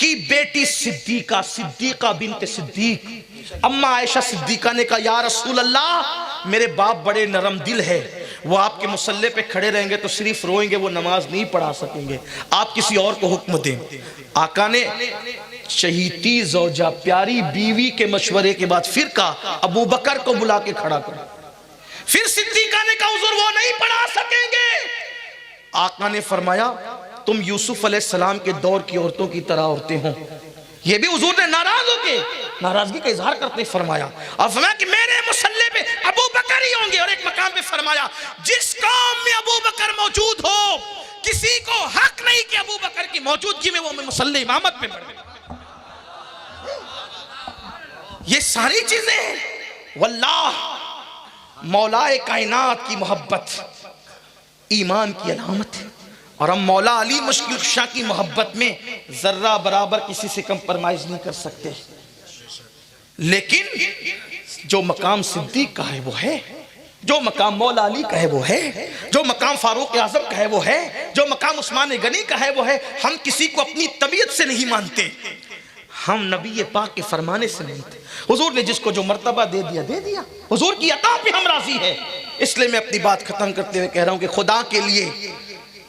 की बेटी सिद्दीका, सिद्दीका बिनते सिद्दीक, अम्मा आयशा सिद्दीका ने कहा या रसूल अल्लाह मेरे बाप बड़े नरम दिल है, वो आपके मुसल्ले पे खड़े रहेंगे तो सिर्फ रोएंगे, वो नमाज नहीं पढ़ा सकेंगे, आप किसी और को हुक्म दें। आका ने शहीदी ज़ौजा प्यारी बीवी के मशवरे के बाद फिर कहा अबू बकर को बुला के खड़ा करो। फिर सिद्दीका ने कहा हुजूर वो नहीं पढ़ा सकेंगे। आका ने फरमाया तुम यूसुफ अलैहिस्सलाम के दौर की औरतों की तरह औरतें हो। ये भी हुजूर ने नाराज होके नाराजगी का इजहार करते फरमाया, और फरमाया कि मेरे मुसल्ले पे अबू बकर ही होंगे। और एक मकाम पे फरमाया जिस कौम में अबू बकर मौजूद हो किसी को हक नहीं कि अबू बकर की मौजूदगी में वो मुसल्ले इमामत पे पढ़े। ये सारी चीजें वल्लाह मौलाए कायनात की मोहब्बत ईमान की अलामत है, और हम मौला अली मुश्किल कुशा की मोहब्बत में जर्रा बराबर किसी से कंप्रोमाइज नहीं कर सकते। लेकिन जो मकाम सिद्दीक का है वो है, जो मकाम मौला अली का है वो है, जो मकाम फारूक आजम का है वो है, जो मकाम उस्मान गनी का है वो है। हम किसी को अपनी तबीयत से नहीं मानते, हम नबी पाक के फरमाने से मानते। हुजूर ने जिसको जो मर्तबा दे दिया दे दिया, हुजूर की अता पे हम राजी है। इसलिए मैं अपनी बात खत्म करते हुए कह रहा हूं कि खुदा के लिए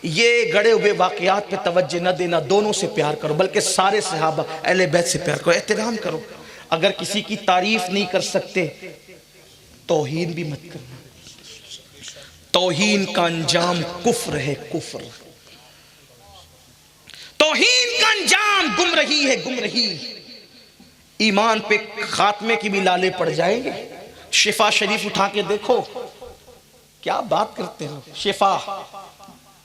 ये गड़े हुए वाकयात पे तवज्जो न देना, दोनों से प्यार करो, बल्कि सारे सहाबा अहले बैत से प्यार करो, एहतराम करो। अगर किसी की तारीफ नहीं कर सकते तौहीन भी मत करना, तौहीन का अंजाम कुफ्र है, कुफ्र। तौहीन का अंजाम गुमराही है, गुमराही। ईमान पे खात्मे की भी लाले पड़ जाएंगे। शिफा शरीफ उठा के देखो, क्या बात करते हो। शिफा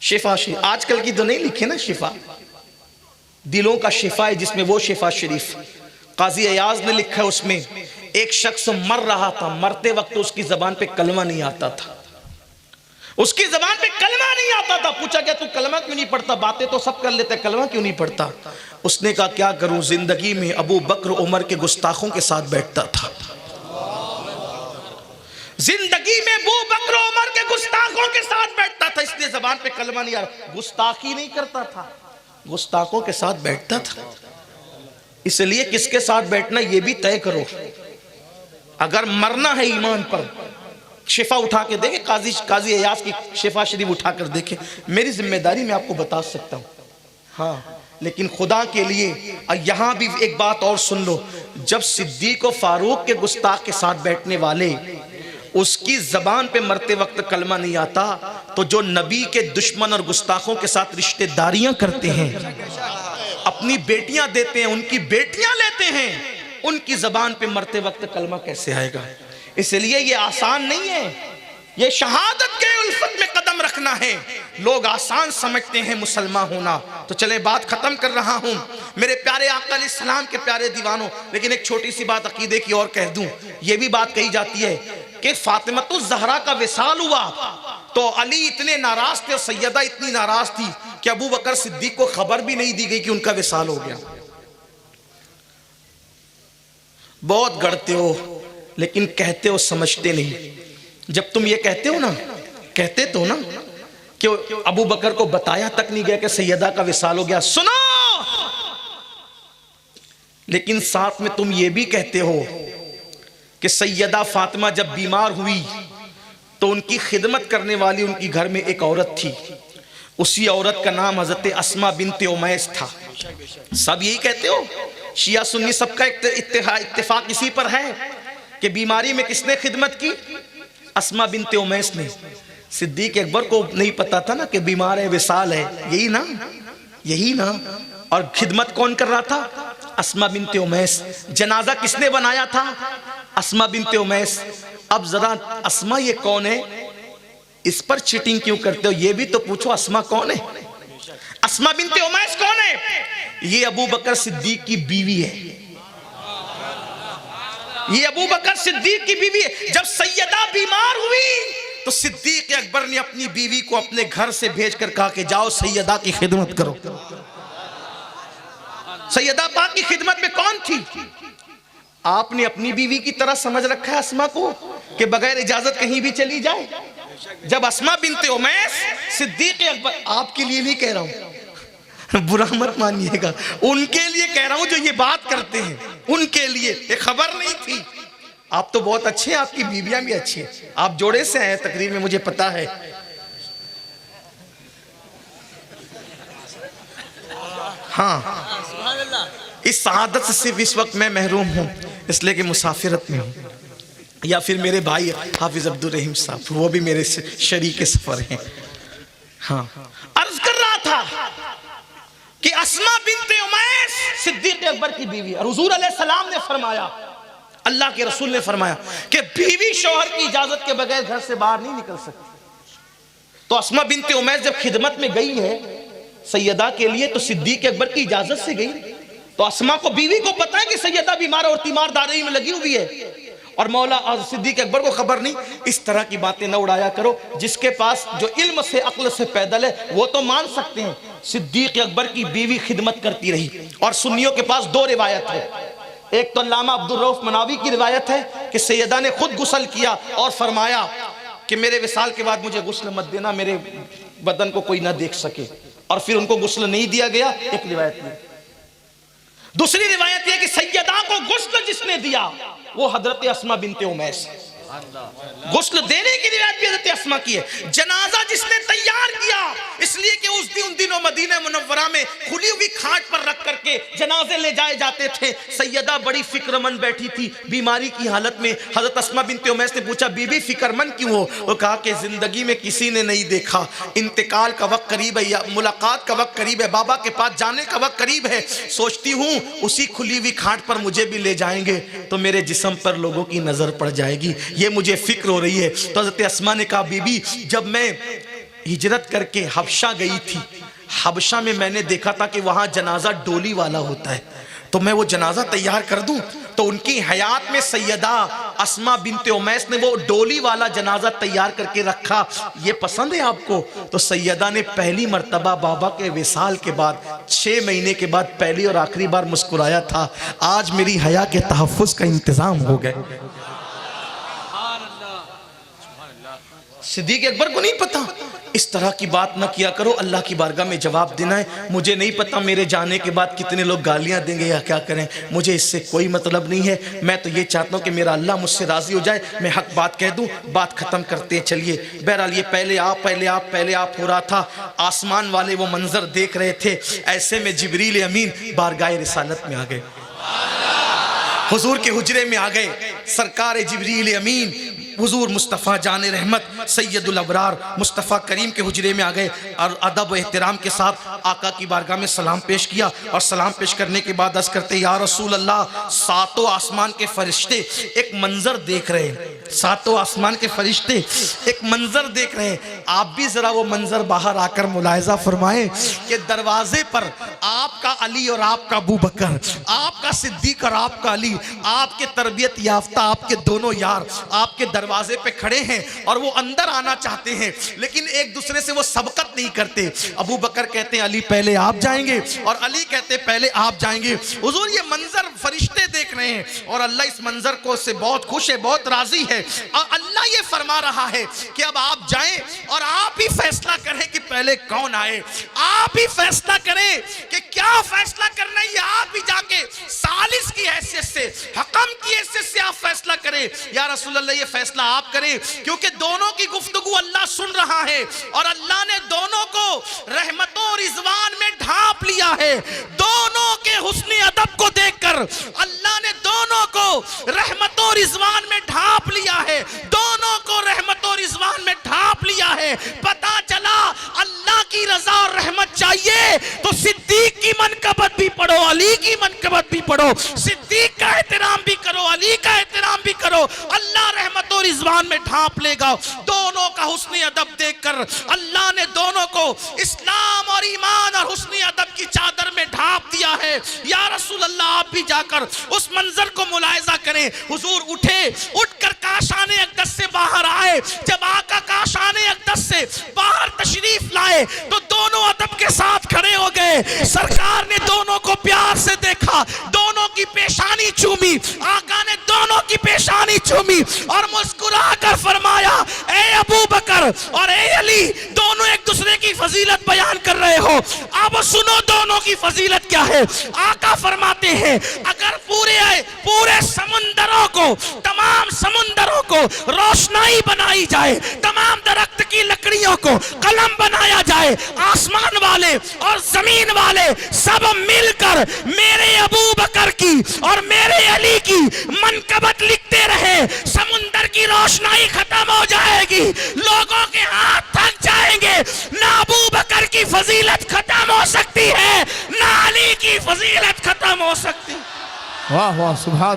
शिफा शरीफ आजकल की तो नहीं लिखे ना, शिफा दिलों का शिफा है, जिसमें वो शिफा शरीफ काजी अयाज ने लिखा है। उसमें एक शख्स मर रहा था, मरते वक्त उसकी जबान पे कलमा नहीं आता था, उसकी जबान पे कलमा नहीं आता था। पूछा क्या तू कलमा क्यों नहीं पढ़ता, बातें तो सब कर लेते, कलमा क्यों नहीं पढ़ता। उसने कहा क्या करूं, जिंदगी में अबू बकर उमर के गुस्ताखों के साथ बैठता था, जिंदगी में अबू बकर उमर के गुस्ताखों के साथ बैठता था, इसलिए जबान पे कलमा नहीं आ रहा। गुस्ताखी नहीं करता था, गुस्ताखों के साथ बैठता था। इसलिए किसके साथ बैठना ये भी तय करो। अगर मरना है ईमान पर, शिफा उठा के देखे, काजी अयाज की शिफा शरीफ उठा कर देखे। मेरी जिम्मेदारी मैं आपको बता सकता हूँ, हाँ, लेकिन खुदा के लिए यहाँ भी एक बात और सुन लो। जब सिद्दीक और फारूक के गुस्ताख के साथ बैठने वाले उसकी जबान पे मरते वक्त कलमा नहीं आता, तो जो नबी के दुश्मन और गुस्ताखों के साथ रिश्तेदारियां करते हैं, अपनी बेटियां देते हैं, उनकी बेटियां लेते हैं, उनकी जबान पे मरते वक्त कलमा कैसे आएगा। इसलिए ये आसान नहीं है ये शहादत के उल्फत में कदम रखना है। लोग आसान समझते हैं मुसलमान होना। तो चले बात खत्म कर रहा हूं मेरे प्यारे आका अलैहिस्सलाम के प्यारे दीवानों। लेकिन एक छोटी सी बात अकीदे की और कह दूं। ये भी बात कही जाती है कि फातिमतुज़ ज़हरा का विसाल हुआ तो अली इतने नाराज थे और सैयदा इतनी नाराज थी कि अबू बकर सिद्दीक को खबर भी नहीं दी गई कि उनका विसाल हो गया। बहुत गढ़ते हो लेकिन कहते हो समझते नहीं। जब तुम ये कहते हो ना, कहते तो ना कि अबू बकर को बताया तक नहीं गया कि सैयदा का विसाल हो गया, सुनो, लेकिन साथ में तुम ये भी कहते हो कि सैयदा फातिमा जब बीमार हुई तो उनकी खिदमत करने वाली उनकी घर में एक औरत थी। उसी औरत का नाम हजरत अस्मा बिनते उमैस था। सब यही कहते हो, शिया सुन्नी सबका इत्तेफाक इसी पर है कि बीमारी में किसने खिदमत की? अस्मा बिनते उमैस ने। सिद्दीक अकबर को नहीं पता था ना कि बीमार है, विसाल है, यही ना, यही ना। और खिदमत कौन कर रहा था? अस्मा बिनते उमैस। जनाजा किसने बनाया था? अस्मा बिनते उमैस। अब जरा अस्मा ये कौन है, इस पर चीटिंग क्यों करते हो? ये भी तो पूछो अस्मा कौन है? अस्मा बिनते उमैस कौन है? ये अबू बकर सिद्दीक की बीवी है। ये अबू बकर सिद्दीक की बीवी है। जब सैयदा बीमार हुई तो सिद्दीक अकबर ने अपनी बीवी को अपने घर से भेजकर कहा कि जाओ सैयदा की खिदमत करो। सैयदा पाक की खिदमत में कौन थी? आपने अपनी बीवी की तरह समझ रखा है अस्मा को कि बगैर इजाजत कहीं भी चली जाए। जब अस्मा बिनते उमैस सिद्दीक अकबर, आपके लिए नहीं कह रहा हूं, बुरा मत मानिएगा, उनके लिए कह रहा हूं जो ये बात करते हैं, उनके लिए ये खबर नहीं थी। आप तो बहुत अच्छे हैं, आपकी बीवियां भी अच्छी हैं। आप जोड़े से आए तकरीर में, मुझे पता है। हाँ, इस शहादत से सिर्फ इस वक्त मैं महरूम हूं इसलिए कि मुसाफिरत में हूं, या फिर मेरे भाई हाफिज अब्दुल रहीम साहब, वो भी मेरे शरीक सफर हैं। हाँ, अर्ज कर रहा था कि अस्मा बिनते उमैस सिद्दीक अकबर की बीवी, और हुजूर अलैहिस्सलाम ने फरमाया, अल्लाह के रसूल ने फरमाया कि बीवी शौहर की इजाजत के बगैर घर से बाहर नहीं निकल सकती। तो अस्मा बिनते उमैस जब खिदमत में गई है सैयदा के लिए तो सिद्दीक अकबर की इजाजत से गई। तो अस्मा को, बीवी को पता है कि सैयदा बीमार और तीमारदारी में लगी हुई है, और मौला और सिद्दीक अकबर को खबर नहीं। इस तरह की बातें न उड़ाया करो। जिसके पास जो इल्म से अक्ल से पैदल है वो तो मान सकते हैं। सिद्दीक अकबर की बीवी खिदमत करती रही। और सुन्नियों के पास दो रिवायत है। एक तो अल्लामा अब्दुल रऊफ मनावी की रिवायत है कि सैयदा ने खुद गुस्ल किया और फरमाया कि मेरे विसाल के बाद मुझे गुस्ल मत देना, मेरे बदन को कोई ना देख सके, और फिर उनको गुस्ल नहीं दिया गया। एक रिवायत में। दूसरी रिवायत यह कि सैयदा को गुस्ल जिसने दिया वो हजरत अस्मा बिनते उमैस। गुस्ल देने की रिवायत भी हजरत अस्मा की है। जनाजा जिसने तैयार किया, इसलिए कि उन दिनों मदीना मुनव्वरा में खुली हुई खाट पर रख करके जनाजे ले जाए जाते थे। सैयदा बड़ी फिक्रमंद बैठी थी बीमारी की हालत में। हजरत अस्मा बिनते उमैस ने पूछा, बीबी फिक्रमंद क्यों हो? वो कहा कि जिंदगी में किसी ने नहीं देखा, इंतकाल का वक्त करीब है, या मुलाकात का वक्त करीब है, बाबा के पास जाने का वक्त करीब है। सोचती हूँ उसी खुली हुई खाट पर मुझे भी ले जाएंगे तो मेरे जिस्म पर लोगों की नजर पड़ जाएगी, ये मुझे फिक्र हो रही है। तो हज़रत अस्मा ने कहा, बीबी जब मैं हिजरत करके हबशा गई थी, हबशा में मैंने देखा था कि वहां जनाजा डोली वाला होता है, तो मैं वो जनाजा तैयार कर दूं। तो उनकी हयात में सैयदा अस्मा बिनते उमैस ने वो डोली वाला जनाजा तैयार करके रखा। ये पसंद है आपको? तो सैयदा ने पहली मर्तबा बाबा के विसाल के बाद 6 महीने के बाद पहली और आखिरी बार मुस्कुराया था। आज मेरी हया के तहफ़्फ़ुज़ का इंतजाम हो गया। सिद्दीक अकबर को नहीं पता। इस तरह की बात ना किया करो, अल्लाह की बारगाह में जवाब देना है। मुझे नहीं पता मेरे जाने के बाद कितने लोग गालियां देंगे या क्या करें, मुझे इससे कोई मतलब नहीं है। मैं तो ये चाहता हूँ कि मेरा अल्लाह मुझसे राजी हो जाए, मैं हक बात कह दूँ, बात खत्म करते हैं। चलिए, बहरहाल ये पहले आप हो रहा था। आसमान वाले वो मंजर देख रहे थे। ऐसे में जिब्रील अमीन बारगाह रिसालत में आ गए, हुजूर के हुजरे में आ गए। सरकार जिब्रील अमीन हुजूर मुस्तफ़ा जान रहमत सैयदुल अबरार मुस्तफ़ा करीम के हुजरे में आ गए और अदब व एहतराम के साथ आका की बारगाह में सलाम पेश किया। और सलाम पेश करने के बाद अर्ज़ करते, या रसूल अल्लाह, सातों आसमान के फरिश्ते एक मंजर देख रहे हैं, सातों आसमान के फरिश्ते एक मंजर देख रहे हैं, आप भी जरा वो मंजर बाहर आकर मुलाहिजा फरमाएं कि दरवाजे पर आपका अली और आपका अबू बकर, आपका सिद्दीक और आपका अली, आपके तरबियत याफ्ता आपके दोनों यार आपके दरवाजे पे खड़े हैं और वो अंदर आना चाहते हैं, लेकिन एक दूसरे से वो सबकत नहीं करते। अबू बकर कहते हैं अली पहले आप जाएंगे, और अली कहते हैं पहले आप जाएंगे। हुजूर ये मंजर फरिश्ते देख रहे हैं और अल्लाह इस मंजर को से बहुत खुश है, बहुत राजी है। और अल्लाह ये फरमा रहा है कि अब आप जाएं और आप ही फैसला करें कि पहले कौन आए, आप ही फैसला करें कि क्या फैसला करना है। ये आप ही जाके सालिस की हैसियत से, हकम की हैसियत से आप फैसला करें। या रसूल अल्लाह ये फैसला आप करें, क्योंकि दोनों की गुफ्तगू अल्लाह सुन रहा है और अल्लाह ने दोनों को रहमतों और रिजवान में ढांप लिया है। दोनों के हुस्न अदब को देखकर अल्लाह ने दोनों को रहमतों और रिजवान में ढांप लिया है, दोनों को रहमतों और रिजवान में ढांप लिया है। पता चला अल्लाह की रजा और रहमत चाहिए तो सिद्दीक की मनकबत भी पढ़ो, अली की मनकबत भी पढ़ो, सिद्दीक का एहतराम भी करो, अली का एहतराम भी करो, अल्लाह रहमत और रिजवान में ढांप लेगा। दोनों का हुस्न अदब देखकर अल्लाह ने दोनों को इस्लाम और ईमान और हुस्न अदब की चादर में ढांप दिया है। या रसूल अल्लाह आप भी जाकर उस मंजर को मुलाहिजा करें। हुजूर उठे, उठकर काशाने अक़दस से बाहर आए। जब आका काशाने अक़दस से बाहर तशरीफ लाए तो दोनों अदब के साथ खड़े हो गए। सरकार ने दोनों को प्यार से देखा, दोनों की पेशानी चूमी, आका ने दोनों की पेशानी चूमी और मुस्कुरा कर फरमाया, ए अबू बकर और ए अली, दोनों एक दूसरे की फजीलत बयान कर रहे हो, अब सुनो दोनों की फजीलत क्या है। आका फरमाते हैं अगर पूरे समुंदरों को, तमाम समुंदरों को रोशनाई बनाई जाए, तमाम दरख्त की लकड़ियों को कलम बनाया जाए, आसमान वाले और जमीन वाले सब मिलकर मेरे अबू बकर की और मेरे अली की मनकबत लिखते रहे, समुंदर की रोशनाई खत्म हो जाएगी, लोगों के हाथ थक जाएंगे। ना अबू बकर की फजीलत खत्म हो सकती है, ना अली की फजीलत खत्म हो सकती। वाह वाह सुभान